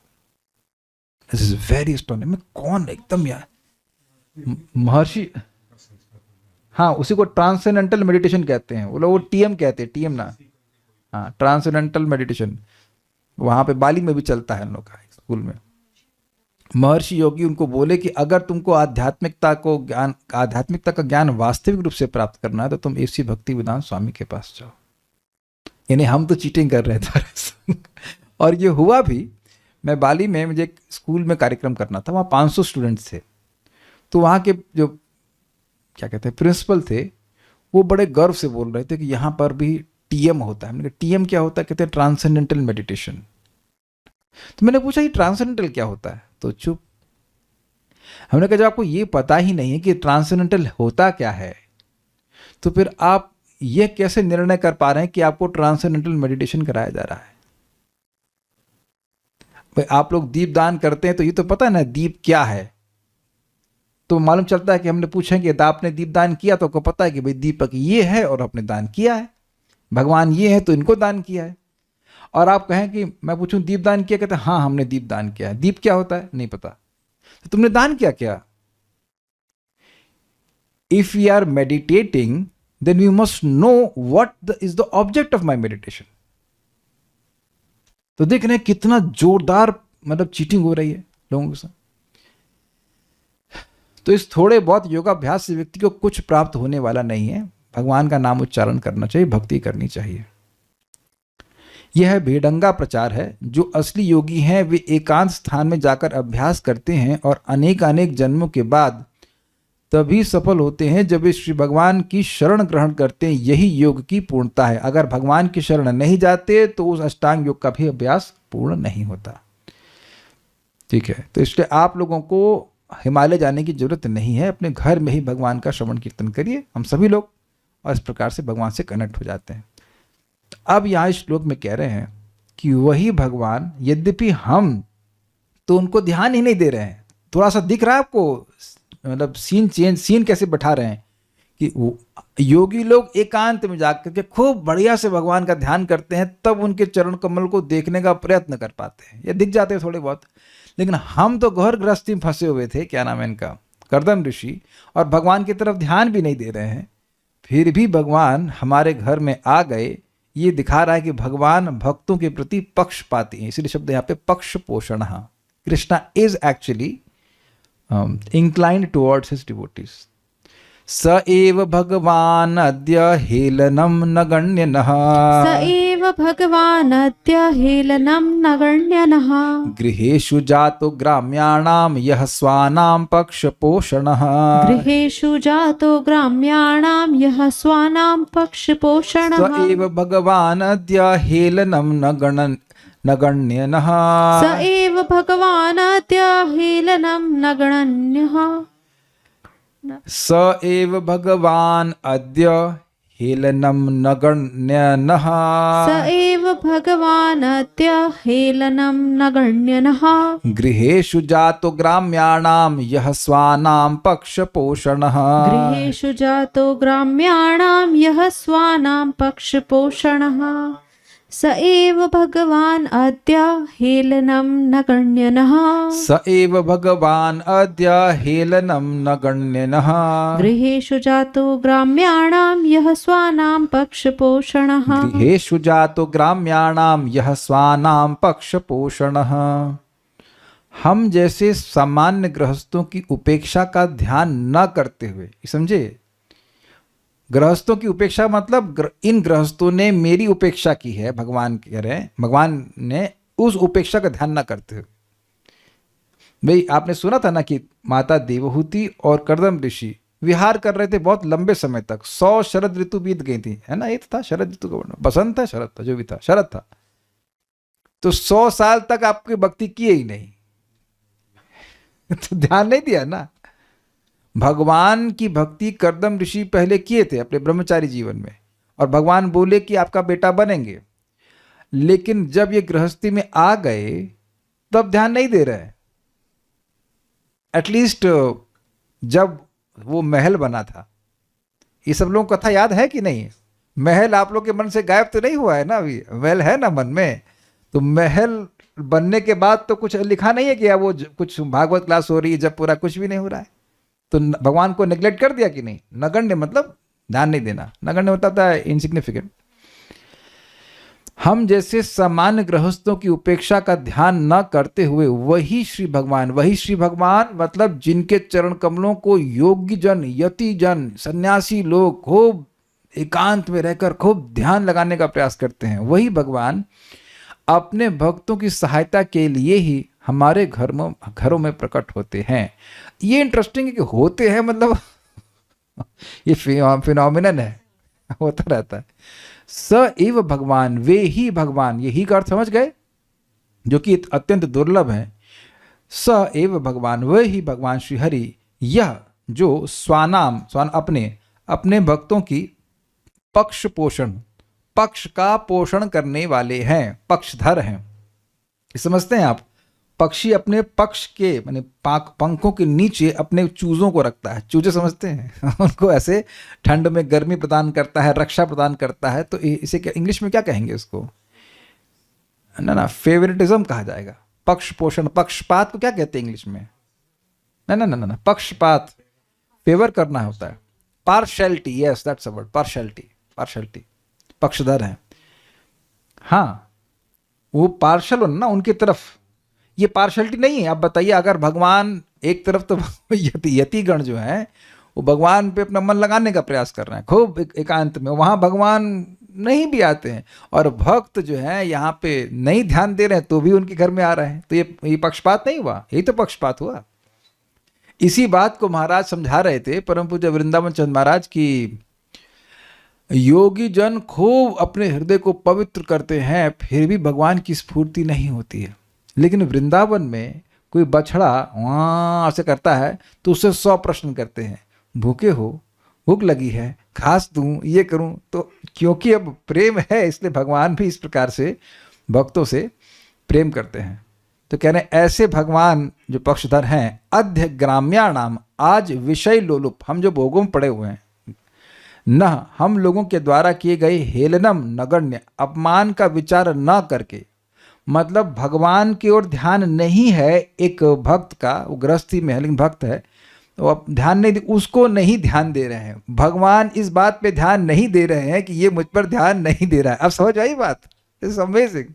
This is very stoning. कौन एकदम यार, महर्षि, हाँ उसी को ट्रांसेंडेंटल मेडिटेशन कहते हैं, वो लोग वो टीएम कहते हैं, टीएम ना, हाँ ट्रांसेंडेंटल मेडिटेशन। वहाँ पे बाली में भी चलता है उन लोग का स्कूल में। महर्षि योगी उनको बोले कि अगर तुमको आध्यात्मिकता का ज्ञान वास्तविक रूप से प्राप्त करना है तो तुम ऐसी भक्ति वेदांत स्वामी के पास जाओ। यानी हम तो चीटिंग कर रहे थे और ये हुआ भी। मैं बाली में, मुझे एक स्कूल में कार्यक्रम करना था, वहाँ 500 स्टूडेंट्स थे। तो वहाँ के जो क्या कहते हैं प्रिंसिपल थे, वो बड़े गर्व से बोल रहे थे कि यहाँ पर भी टीएम होता है। मैंने कहा टीएम क्या होता है? कहते हैं ट्रांसेंडेंटल मेडिटेशन। तो मैंने पूछा ये ट्रांसेंडेंटल क्या होता है? तो चुप। हमने कहा जब आपको ये पता ही नहीं है कि ट्रांसेंडेंटल होता क्या है तो फिर आप ये कैसे निर्णय कर पा रहे हैं कि आपको ट्रांसेंडेंटल मेडिटेशन कराया जा रहा है? भाई आप लोग दीप दान करते हैं तो ये तो पता है ना दीप क्या है, तो मालूम चलता है कि हमने पूछा कि आपने दीप दान किया तो आपको पता है कि भाई दीपक ये है और आपने दान किया है, भगवान ये है तो इनको दान किया है। और आप कहें कि मैं पूछूं दीप दान किया, कहते हैं हाँ हमने दीप दान किया है। दीप क्या होता है नहीं पता, तो तुमने दान किया क्या? If we are meditating then we must know what is the object of my meditation. तो देख रहे हैं कितना जोरदार मतलब चीटिंग हो रही है लोगों के साथ। तो इस थोड़े बहुत योगाभ्यास से व्यक्ति को कुछ प्राप्त होने वाला नहीं है। भगवान का नाम उच्चारण करना चाहिए, भक्ति करनी चाहिए। यह बेढंगा प्रचार है। जो असली योगी हैं वे एकांत स्थान में जाकर अभ्यास करते हैं और अनेक अनेक जन्मों के बाद तभी सफल होते हैं जब वे श्री भगवान की शरण ग्रहण करते हैं। यही योग की पूर्णता है। अगर भगवान की शरण नहीं जाते तो उस अष्टांग योग का भी अभ्यास पूर्ण नहीं होता। ठीक है, तो इसलिए आप लोगों को हिमालय जाने की जरूरत नहीं है, अपने घर में ही भगवान का श्रवण कीर्तन करिए, हम सभी लोग, और इस प्रकार से भगवान से कनेक्ट हो जाते हैं। अब यहाँ इस श्लोक में कह रहे हैं कि वही भगवान, यद्यपि हम तो उनको ध्यान ही नहीं दे रहे हैं। थोड़ा सा दिख रहा है आपको, मतलब सीन कैसे बैठा रहे हैं कि योगी लोग एकांत में जाकर के खूब बढ़िया से भगवान का ध्यान करते हैं, तब उनके चरण कमल को देखने का प्रयत्न कर पाते हैं, ये दिख जाते हैं थोड़े बहुत। लेकिन हम तो घर गृहस्थी में फंसे हुए थे, क्या नाम है इनका, कर्दम ऋषि, और भगवान की तरफ ध्यान भी नहीं दे रहे हैं। फिर भी भगवान हमारे घर में आ गए। ये दिखा रहा है कि भगवान भक्तों के प्रति पक्षपाती हैं, इसलिए शब्द यहाँ पे पक्ष पोषण। Krishna is actually inclined towards his devotees. स एव भगवान अद्य हेलनम नगण्यनः। स एव भगवान् अद्य हेलनं नगण्यनः। गृहेषु जातो ग्राम्याणां यः स्वानां पक्षपोषणः। गृहेषु जातो ग्राम्याणां यः स्वानां पक्षपोषणः। स एव भगवान् अद्य हेलनं नगण्यनः। स एव भगवान् अद्य हेलनं नगण्यः। स एव भगवान् अद्य हेलनं नगण्यनः। स एव भगवान् अद्य हेलनं नगण्यनः। गृहेषु जातो ग्राम्याणां यः स्वानां पक्षपोषणः। गृहेषु जातो ग्राम्याणां यः स्वानां पक्षपोषणः। स एव भगवान् अद्य हेलनं नगण्यनः। स एव भगवान् अद्य हेलनं नगण्यनः। गृहेषु जातो ग्राम्याणां यः स्वानां पक्षपोषणः। गृहेषु जातो ग्राम्याणां यः स्वानां पक्षपोषणः। हम जैसे सामान्य गृहस्थों की उपेक्षा का ध्यान न करते हुए, समझे, गृहस्थों की उपेक्षा मतलब इन गृहस्थों ने मेरी उपेक्षा की है, भगवान कह रहे हैं, भगवान ने उस उपेक्षा का ध्यान ना करते हुए। भाई आपने सुना था ना कि माता देवहूति और कर्दम ऋषि विहार कर रहे थे बहुत लंबे समय तक, 100 शरद ऋतु बीत गई थी, है ना, ये था शरद ऋतु का वर्णन, बसंत था, शरद था, जो भी था, शरद था। तो 100 साल तक आपकी भक्ति किए ही नहीं तो ध्यान नहीं दिया ना। भगवान की भक्ति कर्दम ऋषि पहले किए थे अपने ब्रह्मचारी जीवन में, और भगवान बोले कि आपका बेटा बनेंगे, लेकिन जब ये गृहस्थी में आ गए तब ध्यान नहीं दे रहे। एटलीस्ट जब वो महल बना था, ये सब लोगों को कथा याद है कि नहीं? महल आप लोग के मन से गायब तो नहीं हुआ है ना, अभी महल है ना मन में। तो महल बनने के बाद तो कुछ लिखा नहीं है कि वो कुछ भागवत क्लास हो रही है, जब पूरा कुछ भी नहीं हो रहा है। तो भगवान को नेग्लेक्ट कर दिया कि नहीं? नगण्य मतलब ध्यान नहीं देना, नगण्य होता है इनसिग्निफिकेंट। हम जैसे सामान्य गृहस्थों की उपेक्षा का ध्यान न करते हुए वही श्री भगवान मतलब जिनके चरण कमलों को योग्य जन, यति जन, सन्यासी लोग खूब एकांत में रहकर खूब ध्यान लगाने का प्रयास करते हैं, वही भगवान अपने भक्तों की सहायता के लिए ही हमारे घरों में प्रकट होते हैं। ये इंटरेस्टिंग है कि होते हैं मतलब ये फिनोमिनन है, होता रहता है। स एव भगवान, वे ही भगवान, यही का अर्थ समझ गए, जो कि अत्यंत दुर्लभ है। स एव भगवान, वह ही भगवान श्री हरि, यह जो स्वानाम अपने भक्तों की पक्ष पोषण, पक्ष का पोषण करने वाले हैं, पक्षधर हैं। समझते हैं आप? पक्षी अपने पक्ष के माने पंखों के नीचे अपने चूजों को रखता है, चूजे समझते हैं उनको ऐसे ठंड में गर्मी प्रदान करता है, रक्षा प्रदान करता है। तो इसे क्या इंग्लिश में क्या कहेंगे इसको? ना फेवरेटिज्म कहा जाएगा। पक्ष पोषण, पक्षपात को क्या कहते हैं इंग्लिश में? ना पक्षपात, फेवर करना होता है। Partiality, yes that's a word, partiality, पक्षधर है। हाँ, वो पार्शल हो ना उनकी तरफ, ये पार्शलिटी नहीं है। आप बताइए, अगर भगवान एक तरफ तो यतिगण जो है वो भगवान पे अपना मन लगाने का प्रयास कर रहे हैं खूब एकांत में, वहां भगवान नहीं भी आते हैं, और भक्त जो है यहाँ पे नहीं ध्यान दे रहे हैं तो भी उनके घर में आ रहे हैं, तो ये पक्षपात नहीं हुआ, यही तो पक्षपात हुआ। इसी बात को महाराज समझा रहे थे, परम पूज्य वृंदावन चंद महाराज की योगी जन खूब अपने हृदय को पवित्र करते हैं, फिर भी भगवान की स्फूर्ति नहीं होती है। लेकिन वृंदावन में कोई बछड़ा वहाँ से करता है तो उससे 100 प्रश्न करते हैं, भूखे हो, भूख लगी है, घास दूं, ये करूं, तो क्योंकि अब प्रेम है इसलिए भगवान भी इस प्रकार से भक्तों से प्रेम करते हैं। तो कह रहे हैं ऐसे भगवान जो पक्षधर हैं, अध्य ग्राम्याणाम, आज विषय लोलुप, हम जो भोगों में पड़े हुए हैं, न हम लोगों के द्वारा किए गए हेलनम नगण्य, अपमान का विचार न करके, मतलब भगवान की ओर ध्यान नहीं है एक भक्त का, वो गृहस्थी में है लेकिन भक्त है, तो अब ध्यान नहीं, उसको नहीं ध्यान दे रहे हैं, भगवान इस बात पे ध्यान नहीं दे रहे हैं कि ये मुझ पर ध्यान नहीं दे रहा है। अब समझ आई बात, इट्स अमेजिंग।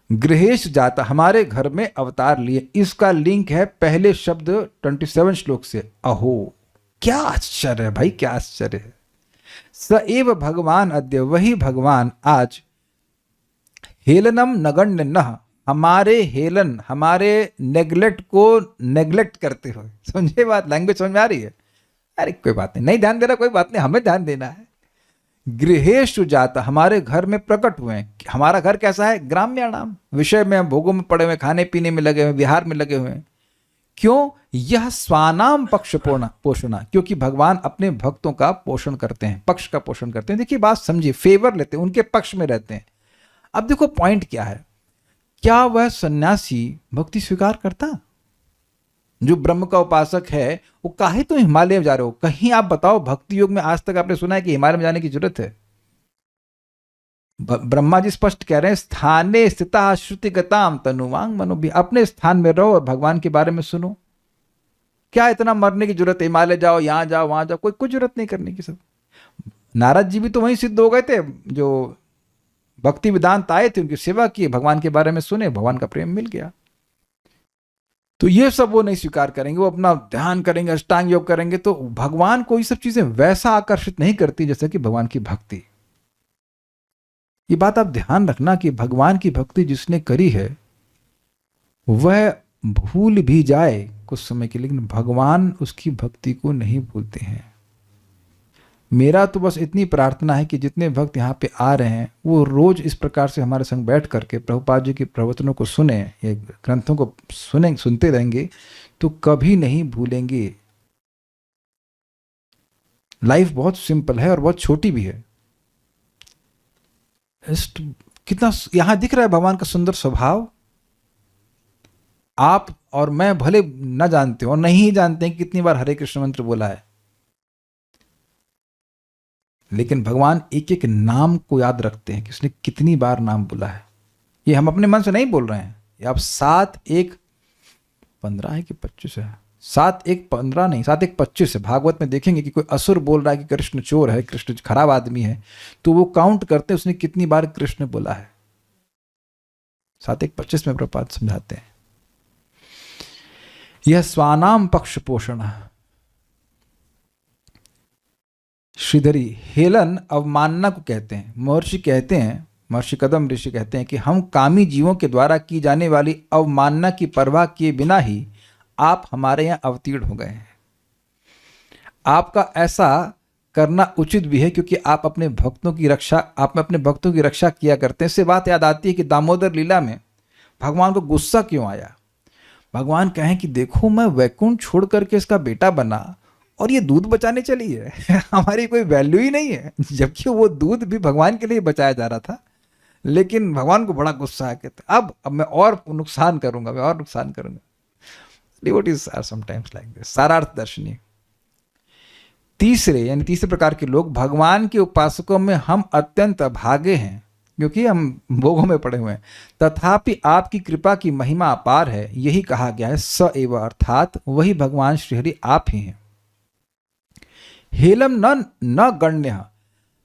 गृहेश जाता, हमारे घर में अवतार लिए, इसका लिंक है पहले शब्द 27 श्लोक से। अहो, क्या आश्चर्य है भाई, क्या आश्चर्य है। स एव भगवान अद्य, वही भगवान आज, हेलनम नगण्य नह, हमारे हेलन, हमारे नेग्लेक्ट को नेग्लेक्ट करते हुए, समझे बात, लैंग्वेज समझ में आ रही है। अरे कोई बात नहीं, नहीं ध्यान दे रहा, कोई बात नहीं, हमें ध्यान देना है। गृहेशु जाता, हमारे घर में प्रकट हुए हैं। हमारा घर कैसा है, ग्राम्याणाम, विषय में, भोगों में पड़े हुए, खाने पीने में लगे हुए, विहार में लगे हुए हैं। क्यों, यह स्वानाम पक्ष पोषणा, क्योंकि भगवान अपने भक्तों का पोषण करते हैं, पक्ष का पोषण करते हैं। देखिए बात समझिए, फेवर लेते हैं, उनके पक्ष में रहते हैं। अब देखो पॉइंट क्या है, क्या वह सन्यासी भक्ति स्वीकार करता? जो ब्रह्म का उपासक है वो काहे तुम हिमालय में जा रहे हो? कहीं आप बताओ भक्ति योग में आज तक आपने सुना है कि हिमालय में जाने की जरूरत है? ब्रह्मा जी स्पष्ट कह रहे हैं, स्थाने स्थिता श्रुतिगताम तनुवांग मनोभि, अपने स्थान में रहो और भगवान के बारे में सुनो। क्या इतना मरने की जरूरत है, हिमालय जाओ, यहां जाओ, वहां जाओ, कोई जरूरत नहीं करने की। सब नारद जी भी तो वहीं सिद्ध हो गए थे, जो भक्ति वेदांत आए थे, उनकी सेवा की, भगवान के बारे में सुने, भगवान का प्रेम मिल गया। तो ये सब वो नहीं स्वीकार करेंगे, वो अपना ध्यान करेंगे, अष्टांग योग करेंगे, तो भगवान को ये सब चीजें वैसा आकर्षित नहीं करती जैसे कि भगवान की भक्ति। ये बात आप ध्यान रखना कि भगवान की भक्ति जिसने करी है वह भूल भी जाए कुछ समय के लिए, लेकिन भगवान उसकी भक्ति को नहीं भूलते हैं। मेरा तो बस इतनी प्रार्थना है कि जितने भक्त यहाँ पे आ रहे हैं वो रोज इस प्रकार से हमारे संग बैठ करके प्रभुपाद जी के प्रवचनों को सुने, ये ग्रंथों को सुनते रहेंगे तो कभी नहीं भूलेंगे। लाइफ बहुत सिंपल है और बहुत छोटी भी है। कितना यहां दिख रहा है भगवान का सुंदर स्वभाव। आप और मैं भले न जानते और नहीं जानते हैं कितनी बार हरे कृष्ण मंत्र बोला है, लेकिन भगवान एक एक नाम को याद रखते हैं कि उसने कितनी बार नाम बोला है। ये हम अपने मन से नहीं बोल रहे हैं। ये आप 7-1-15 है कि 25 है, 7-1-15 नहीं, 7-1-25 है। भागवत में देखेंगे कि कोई असुर बोल रहा है कि कृष्ण चोर है, कृष्ण खराब आदमी है, तो वो काउंट करते हैं उसने कितनी बार कृष्ण बोला है। 7-1-25 में प्रपात समझाते हैं। यह स्वानाम पक्ष पोषण। श्रीधरी, हेलन अवमानना को कहते हैं। महर्षि कहते हैं, महर्षि कदम ऋषि कहते हैं कि हम कामी जीवों के द्वारा की जाने वाली अवमानना की परवाह किए बिना ही आप हमारे यहाँ अवतीर्ण हो गए हैं। आपका ऐसा करना उचित भी है क्योंकि आप अपने भक्तों की रक्षा किया करते हैं। इससे बात याद आती है कि दामोदर लीला में भगवान को गुस्सा क्यों आया। भगवान कहें कि देखो मैं वैकुंठ छोड़ करके इसका बेटा बना और ये दूध बचाने चली है हमारी कोई वैल्यू ही नहीं है, जबकि वो दूध भी भगवान के लिए बचाया जा रहा था। लेकिन भगवान को बड़ा गुस्सा है, कहते अब मैं और नुकसान करूंगा। Devotees are sometimes like this. सारार्थ दर्शनी। तीसरे प्रकार के लोग, भगवान के उपासकों में हम अत्यंत अभागे हैं क्योंकि हम भोगों में पड़े हुए हैं, तथापि आपकी कृपा की महिमा अपार है। यही कहा गया है स एव, अर्थात वही भगवान श्रीहरि आप ही हैं। हेलम न गण्य,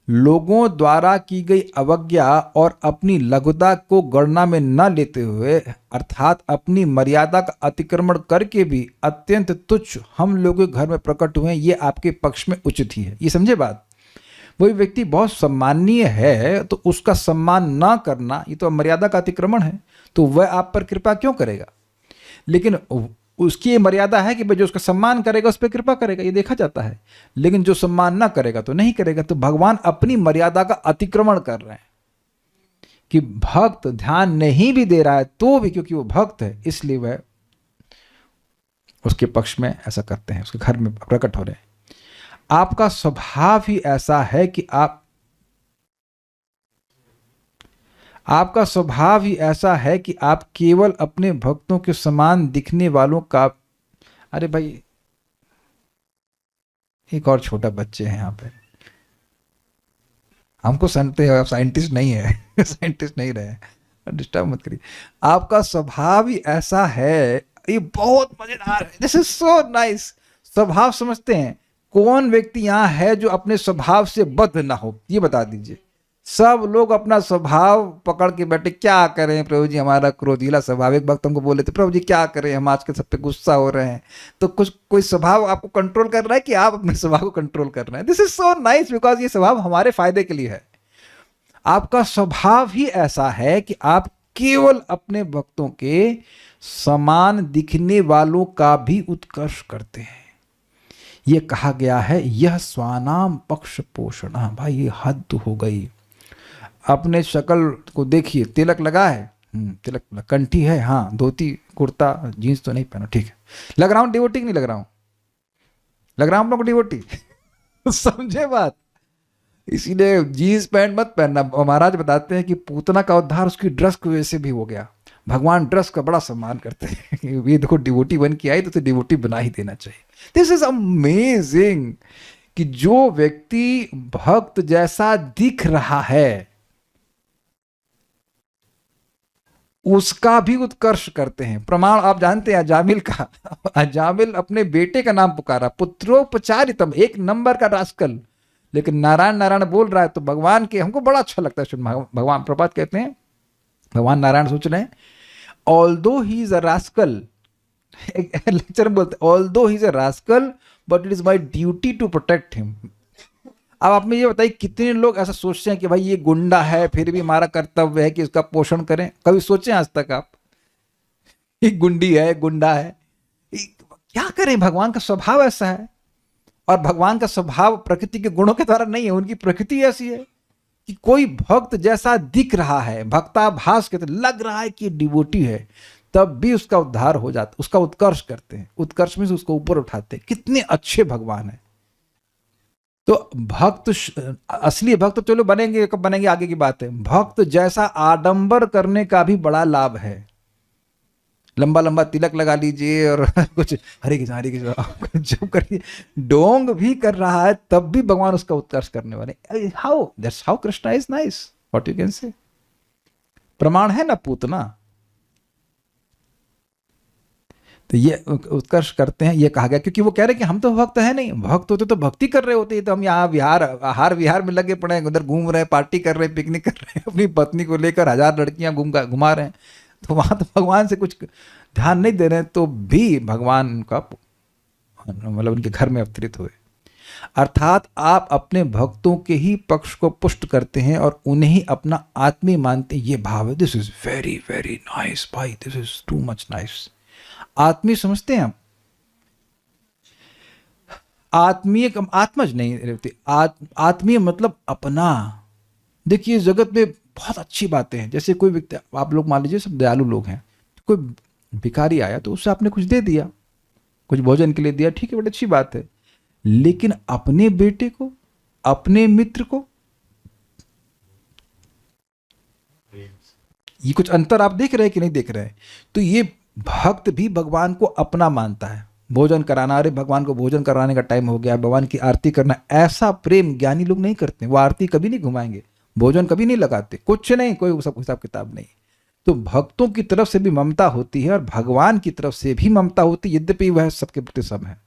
लोगों द्वारा की गई अवज्ञा और अपनी लघुता को गणना में न लेते हुए, अर्थात अपनी मर्यादा का अतिक्रमण करके भी अत्यंत तुच्छ हम लोगों के घर में प्रकट हुए, ये आपके पक्ष में उचित ही है। ये समझे बात। वही व्यक्ति बहुत सम्माननीय है तो उसका सम्मान ना करना ये तो मर्यादा का अतिक्रमण है, तो वह आप पर कृपा क्यों करेगा? लेकिन उसकी ये मर्यादा है कि भाई जो उसका सम्मान करेगा उस पर कृपा करेगा, ये देखा जाता है। लेकिन जो सम्मान ना करेगा तो नहीं करेगा। तो भगवान अपनी मर्यादा का अतिक्रमण कर रहे हैं कि भक्त ध्यान नहीं भी दे रहा है तो भी, क्योंकि वो भक्त है इसलिए वह उसके पक्ष में ऐसा करते हैं, उसके घर में प्रकट हो रहे हैं। आपका स्वभाव ही ऐसा है कि आपका स्वभाव ही ऐसा है कि आप केवल अपने भक्तों के समान दिखने वालों का, अरे भाई एक और छोटा बच्चे हैं यहाँ पे, हमको सुनते हैं, साइंटिस्ट नहीं है साइंटिस्ट नहीं रहे, डिस्टर्ब मत करिए। आपका स्वभाव ही ऐसा है, ये बहुत मजेदार है, दिस इज सो नाइस। स्वभाव समझते हैं? कौन व्यक्ति यहाँ है जो अपने स्वभाव से बद्ध ना हो, ये बता दीजिए। सब लोग अपना स्वभाव पकड़ के बैठे, क्या करें प्रभु जी, हमारा क्रोधीला स्वभाव। एक वक्त हमको बोले थे, प्रभु जी क्या करें, हम आज के सब पे गुस्सा हो रहे हैं। तो कुछ कोई स्वभाव आपको कंट्रोल कर रहा है कि आप अपने स्वभाव को कंट्रोल कर रहे हैं? This is so nice, because ये स्वभाव हमारे फायदे के लिए है। आपका स्वभाव ही ऐसा है कि आप केवल अपने भक्तों के समान दिखने वालों का भी उत्कर्ष करते हैं। यह कहा गया है, यह स्वानाम पक्ष पोषण। भाई ये हद हो गई। अपने शक्ल को देखिए, तिलक लगा है, तिलक, कंठी है, हाँ, धोती कुर्ता जीन्स तो नहीं पहना, ठीक है, लग रहा हूं डिवोटी नहीं लग रहा हूं, लग रहा हूं हम लोग डिवोटी समझे बात? इसीलिए जीन्स पैंट मत पहनना। महाराज बताते हैं कि पूतना का उद्धार उसकी ड्रेस की वजह से भी हो गया। भगवान ड्रेस का बड़ा सम्मान करते हैं ये देखो डिवोटी बन के आई तो डिवोटी बना ही देना चाहिए। दिस इज अमेजिंग कि जो व्यक्ति भक्त जैसा दिख रहा है उसका भी उत्कर्ष करते हैं। प्रमाण आप जानते हैं अजामिल का। अजामिल अपने बेटे का नाम पुकारा, पुत्रोपचारितम, एक नंबर का रास्कल, लेकिन नारायण नारायण बोल रहा है तो भगवान के, हमको बड़ा अच्छा लगता है। भगवान प्रभात कहते हैं, भगवान नारायण सोच रहे हैं, although he is a rascal, lecture में बोलते हैं, although he is a rascal but it is my duty to protect him. अब आप में ये बताइए कितने लोग ऐसा सोचते हैं कि भाई ये गुंडा है फिर भी हमारा कर्तव्य है कि इसका पोषण करें? कभी सोचे आज तक आप? ये गुंडी है, गुंडा है, क्या करें? भगवान का स्वभाव ऐसा है। और भगवान का स्वभाव प्रकृति के गुणों के द्वारा नहीं है, उनकी प्रकृति ऐसी है कि कोई भक्त जैसा दिख रहा है, भक्ताभास के लग रहा है कि डिवोटी है, तब भी उसका उद्धार हो जाता, उसका उत्कर्ष करते हैं। उत्कर्ष में से उसको ऊपर उठाते हैं। कितने अच्छे भगवान है। तो भक्त, असली भक्त तो चलो बनेंगे, कब बनेंगे आगे की बात है। भक्त जैसा आडंबर करने का भी बड़ा लाभ है। लंबा लंबा तिलक लगा लीजिए और कुछ हरे कृष्ण जब करिए, डोंग भी कर रहा है तब भी भगवान उसका उत्कर्ष करने वाले। How that's how Krishna is nice, what you can say. प्रमाण है ना पूतना। तो ये उत्कर्ष करते हैं, ये कहा गया, क्योंकि वो कह रहे हैं कि हम तो भक्त है नहीं, भक्त होते तो भक्ति कर रहे होते, तो हम यहाँ आहार विहार में लगे पड़े हैं, उधर घूम रहे हैं, पार्टी कर रहे हैं, पिकनिक कर रहे हैं, अपनी पत्नी को लेकर 1000 लड़कियां घुमा रहे हैं, तो वहां तो भगवान से कुछ ध्यान नहीं दे रहे हैं, तो भी भगवान का मतलब उनके घर में अवतरित हुए। अर्थात आप अपने भक्तों के ही पक्ष को पुष्ट करते हैं और उन्हें ही अपना आत्मी मानते हैं। ये भाव है। This is very very nice भाई, this is too much nice. आत्मीय समझते हैं आप? आत्मीय आत्मज नहीं रहती, आत्मीय मतलब अपना। देखिए जगत में बहुत अच्छी बातें हैं। जैसे कोई व्यक्ति, आप लोग मान लीजिए सब दयालु लोग हैं, कोई भिखारी आया तो उससे आपने कुछ दे दिया, कुछ भोजन के लिए दिया, ठीक है, बड़ी अच्छी बात है। लेकिन अपने बेटे को, अपने मित्र को, ये कुछ अंतर आप देख रहे हैं कि नहीं देख रहे हैं? तो ये भक्त भी भगवान को अपना मानता है। भोजन कराना, अरे भगवान को भोजन कराने का टाइम हो गया, भगवान की आरती करना, ऐसा प्रेम ज्ञानी लोग नहीं करते। वो आरती कभी नहीं घुमाएंगे, भोजन कभी नहीं लगाते, कुछ नहीं, कोई सब हिसाब किताब नहीं। तो भक्तों की तरफ से भी ममता होती है और भगवान की तरफ से भी ममता होती है, यद्यपि वह सबके प्रति सम है।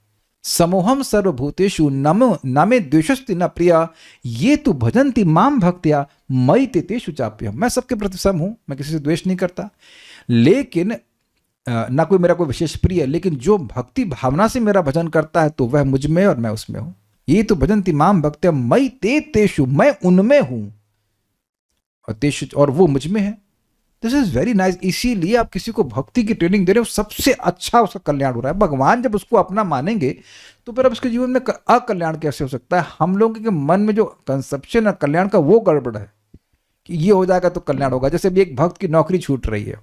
समोहम सर्वभूतेषु न मे द्वेषस्ति न प्रिया ये तु भजन्ति माम भक्त्या मयि ते तेषु चाप्यहम्। मैं सबके प्रति सम हूं, मैं किसी से द्वेष नहीं करता, लेकिन ना कोई मेरा कोई विशेष प्रिय, लेकिन जो भक्ति भावना से मेरा भजन करता है तो वह मुझ में और मैं उसमें हूं। ये तो भजन्ति माम भक्त्या मयि ते तेषु, मैं उनमें हूं और तेषु और वो मुझ में है। This is very nice. इसीलिए आप किसी को भक्ति की ट्रेनिंग दे रहे हो, सबसे अच्छा उसका कल्याण हो रहा है। भगवान जब उसको अपना मानेंगे तो फिर अब उसके जीवन में अकल्याण कैसे हो सकता है? हम लोगों के मन में जो कंसेप्शन है कल्याण का वो गड़बड़ है कि ये हो जाएगा तो कल्याण होगा। जैसे अभी एक भक्त की नौकरी छूट रही है,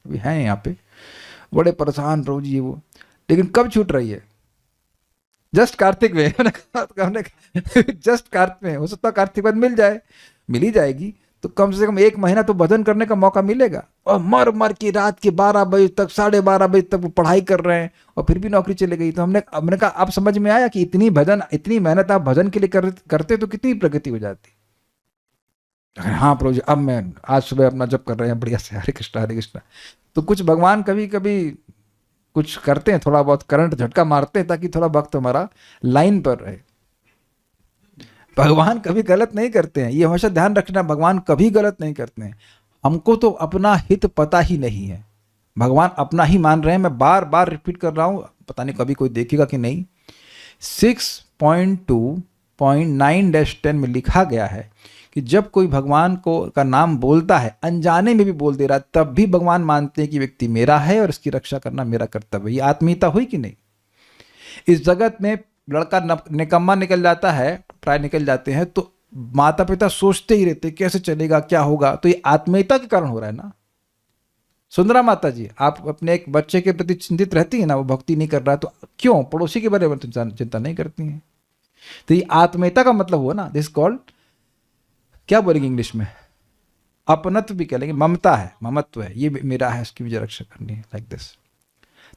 अभी है यहाँ पे बड़े परेशान प्रभु जी वो, लेकिन कब छूट रही है? जस्ट कार्तिक में। हमने जस्ट कार्तिक में, हो सकता है कार्तिक बाद मिल जाए, मिल ही जाएगी तो कम से कम 1 महीना तो भजन करने का मौका मिलेगा। और मर मर की रात के 12 बजे तक 12:30 बजे तक वो पढ़ाई कर रहे हैं और फिर भी नौकरी चली गई। तो हमने कहा अब समझ में आया कि इतनी मेहनत आप भजन के लिए करते तो कितनी प्रगति हो जाती। हाँ प्रभु जी, अब मैं आज सुबह अपना जप कर रहे हैं बढ़िया से, हरे कृष्णा हरे कृष्णा। तो कुछ भगवान कभी कभी कुछ करते हैं, थोड़ा बहुत करंट झटका मारते हैं ताकि थोड़ा वक्त हमारा लाइन पर रहे। भगवान कभी गलत नहीं करते हैं, ये हमेशा ध्यान रखना, भगवान कभी गलत नहीं करते हैं। हमको तो अपना हित पता ही नहीं है, भगवान अपना ही मान रहे हैं। मैं बार बार रिपीट कर रहा हूँ, पता नहीं कभी कोई देखेगा कि नहीं। 6.2.9-10 में लिखा गया है कि जब कोई भगवान को का नाम बोलता है, अनजाने में भी बोल दे रहा है, तब भी भगवान मानते हैं कि व्यक्ति मेरा है और इसकी रक्षा करना मेरा कर्तव्य है। ये आत्मीयता हुई कि नहीं? इस जगत में लड़का निकम्मा निकल जाता है, प्राय निकल जाते हैं, तो माता पिता सोचते ही रहते कैसे चलेगा, क्या होगा। तो ये आत्मीयता के कारण हो रहा है ना। सुंदरा माता जी, आप अपने एक बच्चे के प्रति चिंतित रहती है ना, वो भक्ति नहीं कर रहा है तो क्यों पड़ोसी के बारे में चिंता नहीं करती हैं? तो ये आत्मीयता का मतलब हुआ ना, दिस कॉल्ड, क्या बोलेंगे इंग्लिश में, अपनत्व भी कह लेंगे, ममता है, ममत्व है, ये मेरा है, इसकी मुझे रक्षा करनी है, लाइक दिस।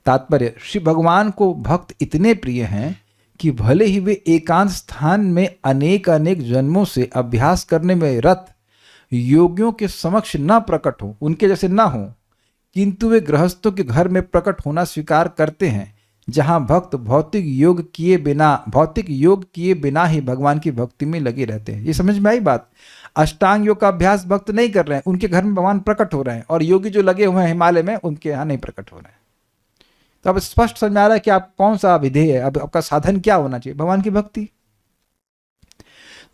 तात्पर्य, श्री भगवान को भक्त इतने प्रिय हैं कि भले ही वे एकांत स्थान में अनेक अनेक जन्मों से अभ्यास करने में रत योगियों के समक्ष न प्रकट हो, उनके जैसे न हो, किंतु वे गृहस्थों के घर में प्रकट होना स्वीकार करते हैं, जहां भक्त भौतिक योग किए बिना ही भगवान की भक्ति में लगे रहते हैं। ये समझ में आई बात? अष्टांग योग का अभ्यास भक्त नहीं कर रहे हैं, उनके घर में भगवान प्रकट हो रहे हैं, और योगी जो लगे हुए हैं हिमालय में, उनके यहाँ नहीं प्रकट हो रहे हैं। तो अब स्पष्ट समझ में आ रहा है कि आप कौन सा विधेय है, अब आपका साधन क्या होना चाहिए? भगवान की भक्ति।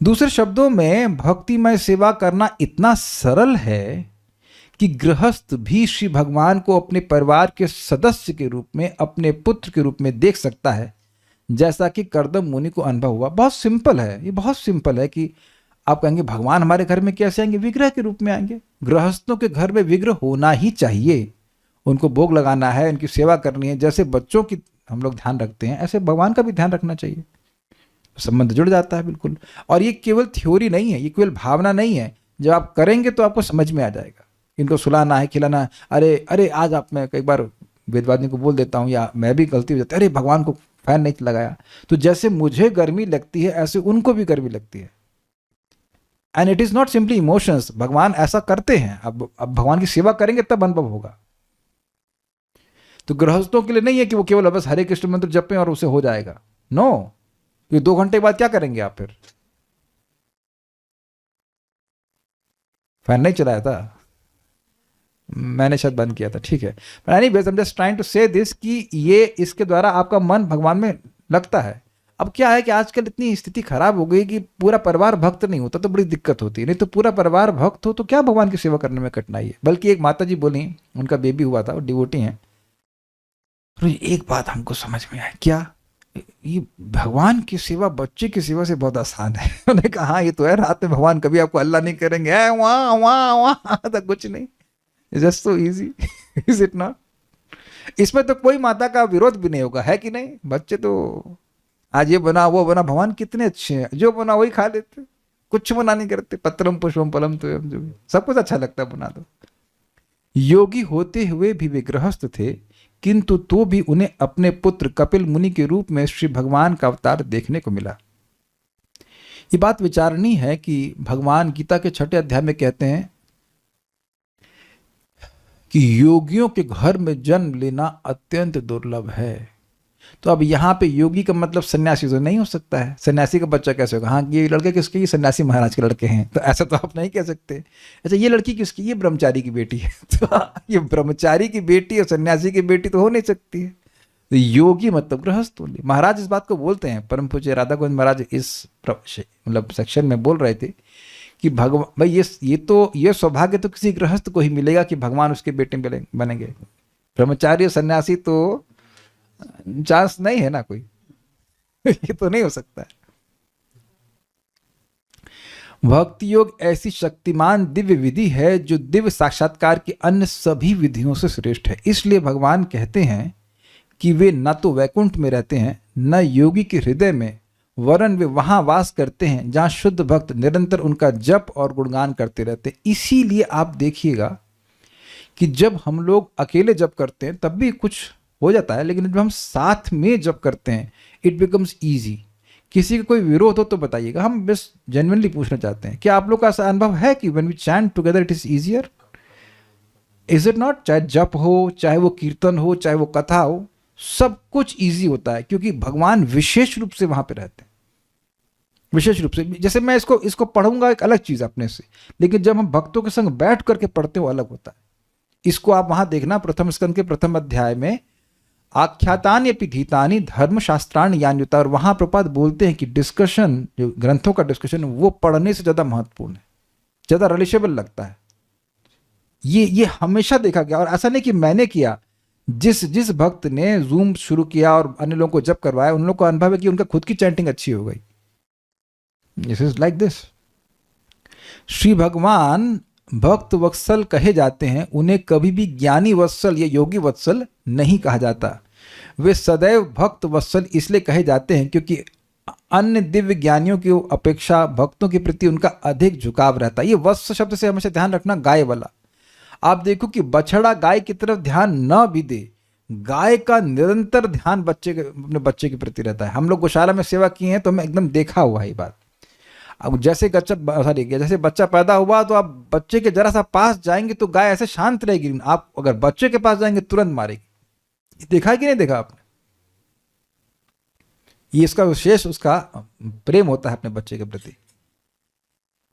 दूसरे शब्दों में, भक्तिमय सेवा करना इतना सरल है कि गृहस्थ भी श्री भगवान को अपने परिवार के सदस्य के रूप में, अपने पुत्र के रूप में देख सकता है, जैसा कि कर्दम मुनि को अनुभव हुआ। बहुत सिंपल है, ये बहुत सिंपल है कि आप कहेंगे भगवान हमारे घर में कैसे आएंगे? विग्रह के रूप में आएंगे। गृहस्थों के घर में विग्रह होना ही चाहिए, उनको भोग लगाना है, उनकी सेवा करनी है। जैसे बच्चों की हम लोग ध्यान रखते हैं, ऐसे भगवान का भी ध्यान रखना चाहिए। संबंध जुड़ जाता है बिल्कुल। और ये केवल थ्योरी नहीं है, ये केवल भावना नहीं है, जब आप करेंगे तो आपको समझ में आ जाएगा। इनको सुलाना है, खिलाना है, अरे अरे आज आप, मैं कई बार वेदवादी को बोल देता हूँ, या मैं भी गलती हो जाती है, अरे भगवान को फैन नहीं लगाया, तो जैसे मुझे गर्मी लगती है ऐसे उनको भी गर्मी लगती है। And it is not simply emotions, भगवान ऐसा करते हैं। अब भगवान की सेवा करेंगे तब अनुभव होगा। तो गृहस्थों के लिए नहीं है कि वो केवल बस हरे कृष्ण मंत्र जपें और उसे हो जाएगा। नो, ये 2 घंटे बाद क्या करेंगे आप? फिर फैन नहीं चलाया था, मैंने शायद बंद किया था, ठीक है। But anyways, I am just trying to say this कि ये, इसके द्वारा आपका मन भगवान में लगता है। अब क्या है कि आजकल इतनी स्थिति खराब हो गई कि पूरा परिवार भक्त नहीं होता तो बड़ी दिक्कत होती है। नहीं तो पूरा परिवार भक्त हो तो क्या भगवान की सेवा करने में कठिनाई है। बल्कि एक माता जी बोली, उनका बेबी हुआ था, वो डिवोटी हैं, एक बात हमको समझ में आई, क्या ये भगवान की सेवा बच्चे की सेवा से बहुत आसान है। उन्होंने कहा हाँ ये तो है, रात में भगवान कभी आपको अल्लाह नहीं करेंगे, वहाँ वहाँ वहाँ तो कुछ नहीं, just so easy, is it not? इसमें तो कोई माता का विरोध भी नहीं होगा, है कि नहीं? बच्चे तो आज ये बना वो बना, भगवान कितने अच्छे हैं, जो बना वही खा लेते, कुछ मना नहीं करते। पत्रम पुष्पम फलम तो जो भी, सब कुछ अच्छा लगता है, बना दो। योगी होते हुए भी वे गृहस्थ थे, किंतु तो भी उन्हें अपने पुत्र कपिल मुनि के रूप में श्री भगवान का अवतार देखने को मिला। ये बात विचारणीय है कि भगवान गीता के 6 अध्याय में कहते हैं कि योगियों के घर में जन्म लेना अत्यंत दुर्लभ है। तो अब यहाँ पे योगी का मतलब सन्यासी तो नहीं हो सकता है। सन्यासी का बच्चा कैसे होगा? हाँ, ये लड़के किसके? ये सन्यासी महाराज के लड़के हैं, तो ऐसा तो आप नहीं कह सकते। अच्छा, ये लड़की किसकी? ये ब्रह्मचारी की बेटी है। तो ये ब्रह्मचारी की बेटी और सन्यासी की बेटी तो हो नहीं सकती है। तो योगी मतलब गृहस्थ होंगे। महाराज इस बात को बोलते हैं, परम पूज्य राधा गोविंद महाराज इस मतलब सेक्शन में बोल रहे थे कि भगवान भाई ये सौभाग्य तो किसी गृहस्थ को ही मिलेगा कि भगवान उसके बेटे बनेंगे। ब्रह्मचारी सन्यासी तो चांस नहीं है ना कोई। ये तो नहीं हो सकता है। भक्ति योग ऐसी शक्तिमान दिव्य विधि है जो दिव्य साक्षात्कार की अन्य सभी विधियों से श्रेष्ठ है। इसलिए भगवान कहते हैं कि वे न तो वैकुंठ में रहते हैं न योगी के हृदय में, वरन वे वहां वास करते हैं जहां शुद्ध भक्त निरंतर उनका जप और गुणगान करते रहते हैं। इसीलिए आप देखिएगा कि जब हम लोग अकेले जप करते हैं तब भी कुछ हो जाता है, लेकिन जब हम साथ में जप करते हैं इट बिकम्स ईजी। किसी का कोई विरोध हो तो बताइएगा, हम बस जेन्युइनली पूछना चाहते हैं, क्या आप लोग का ऐसा अनुभव है कि when we chant together it is easier? Is it not? चाहे जप हो, चाहे वो कीर्तन हो, चाहे वो कथा हो, सब कुछ ईजी होता है क्योंकि भगवान विशेष रूप से वहां पे रहते हैं। विशेष रूप से जैसे मैं इसको पढ़ूंगा एक अलग चीज अपने से, लेकिन जब हम भक्तों के संग बैठ करके पढ़ते हो अलग होता है। इसको आप वहां देखना, प्रथम स्कंद के प्रथम अध्याय में आख्यातानि अपि धीतानि धर्मशास्त्राणि यान्युता, और वहां प्रपात बोलते हैं कि डिस्कशन, जो ग्रंथों का डिस्कशन, वो पढ़ने से ज्यादा महत्वपूर्ण है, ज्यादा रिलेशेबल लगता है। ये हमेशा देखा गया, और ऐसा नहीं कि मैंने किया, जिस भक्त ने जूम शुरू किया और अन्य लोगों को जब करवाया, उन लोगों को अनुभव है कि उनका खुद की चैंटिंग अच्छी हो गई। This is like this. Shri भगवान भक्त वत्सल कहे जाते हैं, उन्हें कभी भी ज्ञानी वत्सल या योगी वत्सल नहीं कहा जाता। वे सदैव भक्त वत्सल इसलिए कहे जाते हैं क्योंकि अन्य दिव्य ज्ञानियों की अपेक्षा भक्तों के प्रति उनका अधिक झुकाव रहता है। ये वत्स शब्द से हमेशा ध्यान रखना, गाय वाला। आप देखो कि बछड़ा गाय की तरफ ध्यान न भी दे, गाय का निरंतर ध्यान अपने बच्चे के प्रति रहता है। हम लोग गौशाला में सेवा किए हैं तो हमें एकदम देखा हुआ है बात। अब जैसे बच्चा पैदा हुआ तो आप बच्चे के जरा सा पास जाएंगे तो गाय ऐसे शांत रहेगी, आप अगर बच्चे के पास जाएंगे तुरंत मारेगी। देखा है कि नहीं देखा आपने? ये इसका विशेष उसका प्रेम होता है अपने बच्चे के प्रति।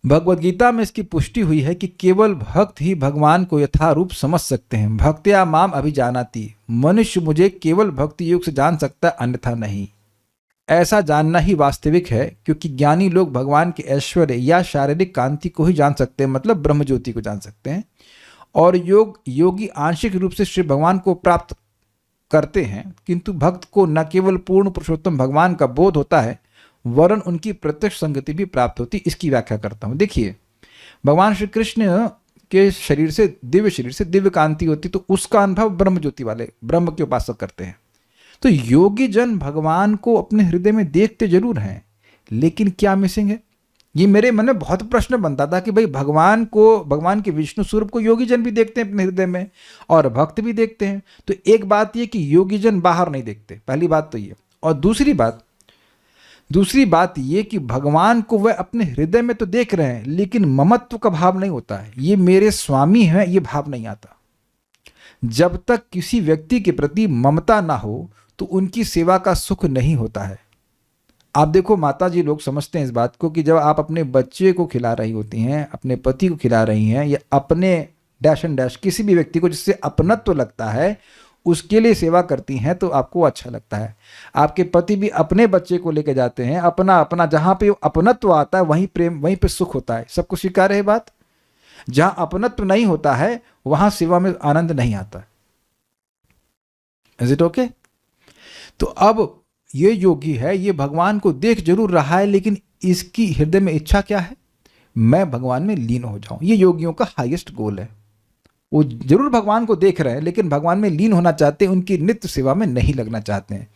भगवद गीता में इसकी पुष्टि हुई है कि केवल भक्त ही भगवान को यथारूप समझ सकते हैं। भक्त्या माम अभिजानाति, मनुष्य मुझे केवल भक्ति योग से जान सकता है, अन्यथा नहीं। ऐसा जानना ही वास्तविक है, क्योंकि ज्ञानी लोग भगवान के ऐश्वर्य या शारीरिक कांति को ही जान सकते हैं, मतलब ब्रह्म ज्योति को जान सकते हैं। और योगी आंशिक रूप से श्री भगवान को प्राप्त करते हैं, किंतु भक्त को न केवल पूर्ण पुरुषोत्तम भगवान का बोध होता है, वरन उनकी प्रत्यक्ष संगति भी प्राप्त होती। इसकी व्याख्या करता हूं। देखिए, भगवान श्री कृष्ण के शरीर से दिव्य कांति होती, तो उसका अनुभव ब्रह्म ज्योति वाले ब्रह्म के उपासक करते हैं। तो योगी जन भगवान को अपने हृदय में देखते जरूर हैं, लेकिन क्या मिसिंग है? ये मेरे मन में बहुत प्रश्न बनता था कि भाई भगवान के विष्णु स्वरूप को योगी जन भी देखते हैं अपने हृदय में, और भक्त भी देखते हैं। तो एक बात ये कि योगी जन बाहर नहीं देखते, पहली बात तो ये। और दूसरी बात ये कि भगवान को वह अपने हृदय में तो देख रहे हैं, लेकिन ममत्व का भाव नहीं होता है। ये मेरे स्वामी हैं, ये भाव नहीं आता। जब तक किसी व्यक्ति के प्रति ममता ना हो तो उनकी सेवा का सुख नहीं होता है। आप देखो, माता जी लोग समझते हैं इस बात को कि जब आप अपने बच्चे को खिला रही होती हैं, अपने पति को खिला रही हैं, या अपने डैश एंड डैश किसी भी व्यक्ति को जिससे अपनत्व लगता है, उसके लिए सेवा करती हैं तो आपको अच्छा लगता है। आपके पति भी अपने बच्चे को लेकर जाते हैं, अपना जहां पे अपनत्व आता है वहीं प्रेम, वहीं पे सुख होता है। सबको स्वीकार है बात? जहां अपनत्व नहीं होता है वहां सेवा में आनंद नहीं आता। Is it okay? तो अब ये योगी है, ये भगवान को देख जरूर रहा है, लेकिन इसकी हृदय में इच्छा क्या है? मैं भगवान में लीन हो जाऊं। ये योगियों का हाईएस्ट गोल है। वो जरूर भगवान को देख रहे हैं, लेकिन भगवान में लीन होना चाहते हैं, उनकी नित्य सेवा में नहीं लगना चाहते हैं।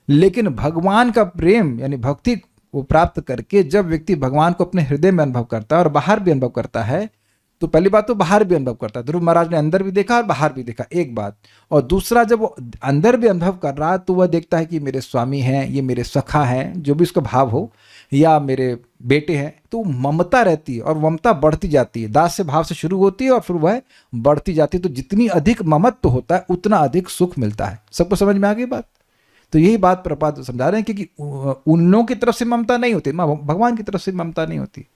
लेकिन भगवान का प्रेम यानी भक्ति को प्राप्त करके जब व्यक्ति भगवान को अपने हृदय में अनुभव करता है और बाहर भी अनुभव करता है, तो पहली बात तो बाहर भी अनुभव करता है। ध्रुव महाराज ने अंदर भी देखा और बाहर भी देखा, एक बात। और दूसरा, जब वो अंदर भी अनुभव कर रहा है तो वह देखता है कि मेरे स्वामी हैं, ये मेरे सखा हैं, जो भी उसका भाव हो, या मेरे बेटे हैं, तो ममता रहती है और ममता बढ़ती जाती है। दास से भाव से शुरू होती है और फिर वह बढ़ती जाती है। तो जितनी अधिक ममत्व होता है उतना अधिक सुख मिलता है। सबको समझ में आ गई बात? तो यही बात प्रपात समझा रहे हैं कि उन लोगों की तरफ से ममता नहीं होती, भगवान की तरफ से ममता नहीं होती।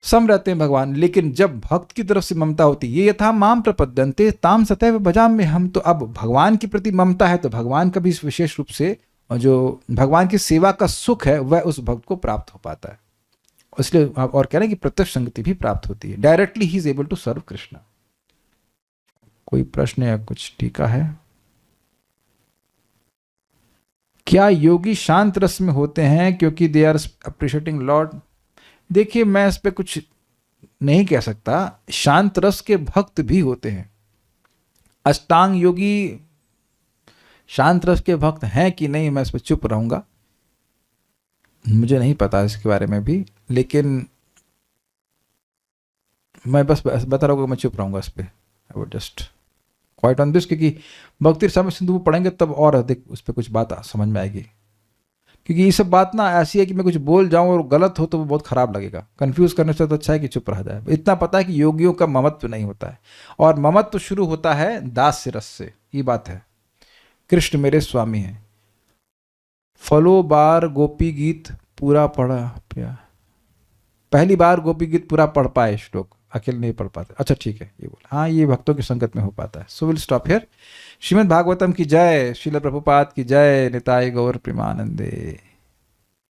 सम रहते हैं भगवान, लेकिन जब भक्त की तरफ से ममता होती है, ये यथा माम प्रपद्यन्ते ताम सतैव भजाम्यहम् में, हम तो अब भगवान के प्रति ममता है तो भगवान का भी इस विशेष रूप से जो भगवान की सेवा का सुख है वह उस भक्त को प्राप्त हो पाता है। इसलिए आप और कह रहे हैं कि प्रत्यक्ष संगति भी प्राप्त होती है, directly he is able to serve Krishna. कोई प्रश्न या कुछ टीका है? क्या योगी शांत रस में होते हैं क्योंकि दे आर अप्रिशिएटिंग लॉर्ड? देखिए, मैं इस पे कुछ नहीं कह सकता। शांत रस के भक्त भी होते हैं। अष्टांग योगी शांत रस के भक्त हैं कि नहीं, मैं इस पे चुप रहूंगा, मुझे नहीं पता इसके बारे में भी, लेकिन मैं बस बता रहा हूँ कि मैं चुप रहूंगा इस पे। I would just quite on this, क्योंकि भक्ति रसामृत सिंधु पढ़ेंगे तब और अधिक उस पर कुछ बात समझ में आएगी। क्योंकि ये सब बात ना ऐसी है कि मैं कुछ बोल जाऊं और गलत हो तो वो बहुत खराब लगेगा। कंफ्यूज करने से तो अच्छा है कि चुप रह जाए। इतना पता है कि योगियों का ममत्व नहीं होता है, और ममत्व शुरू होता है दास्य रस से। ये बात है, कृष्ण मेरे स्वामी हैं। फलो बार गोपी गीत पूरा पढ़ा, पहली बार गोपी गीत पूरा पढ़ पाए श्लोक, अकेले नहीं पढ़ पाते। अच्छा ठीक है, ये बोला। हाँ, ये भक्तों की संगत में हो पाता है। So will stop here. Shrimad Bhagavatam की जय, श्रील प्रभुपाद की जय, निताय गौर प्रेमानंदे।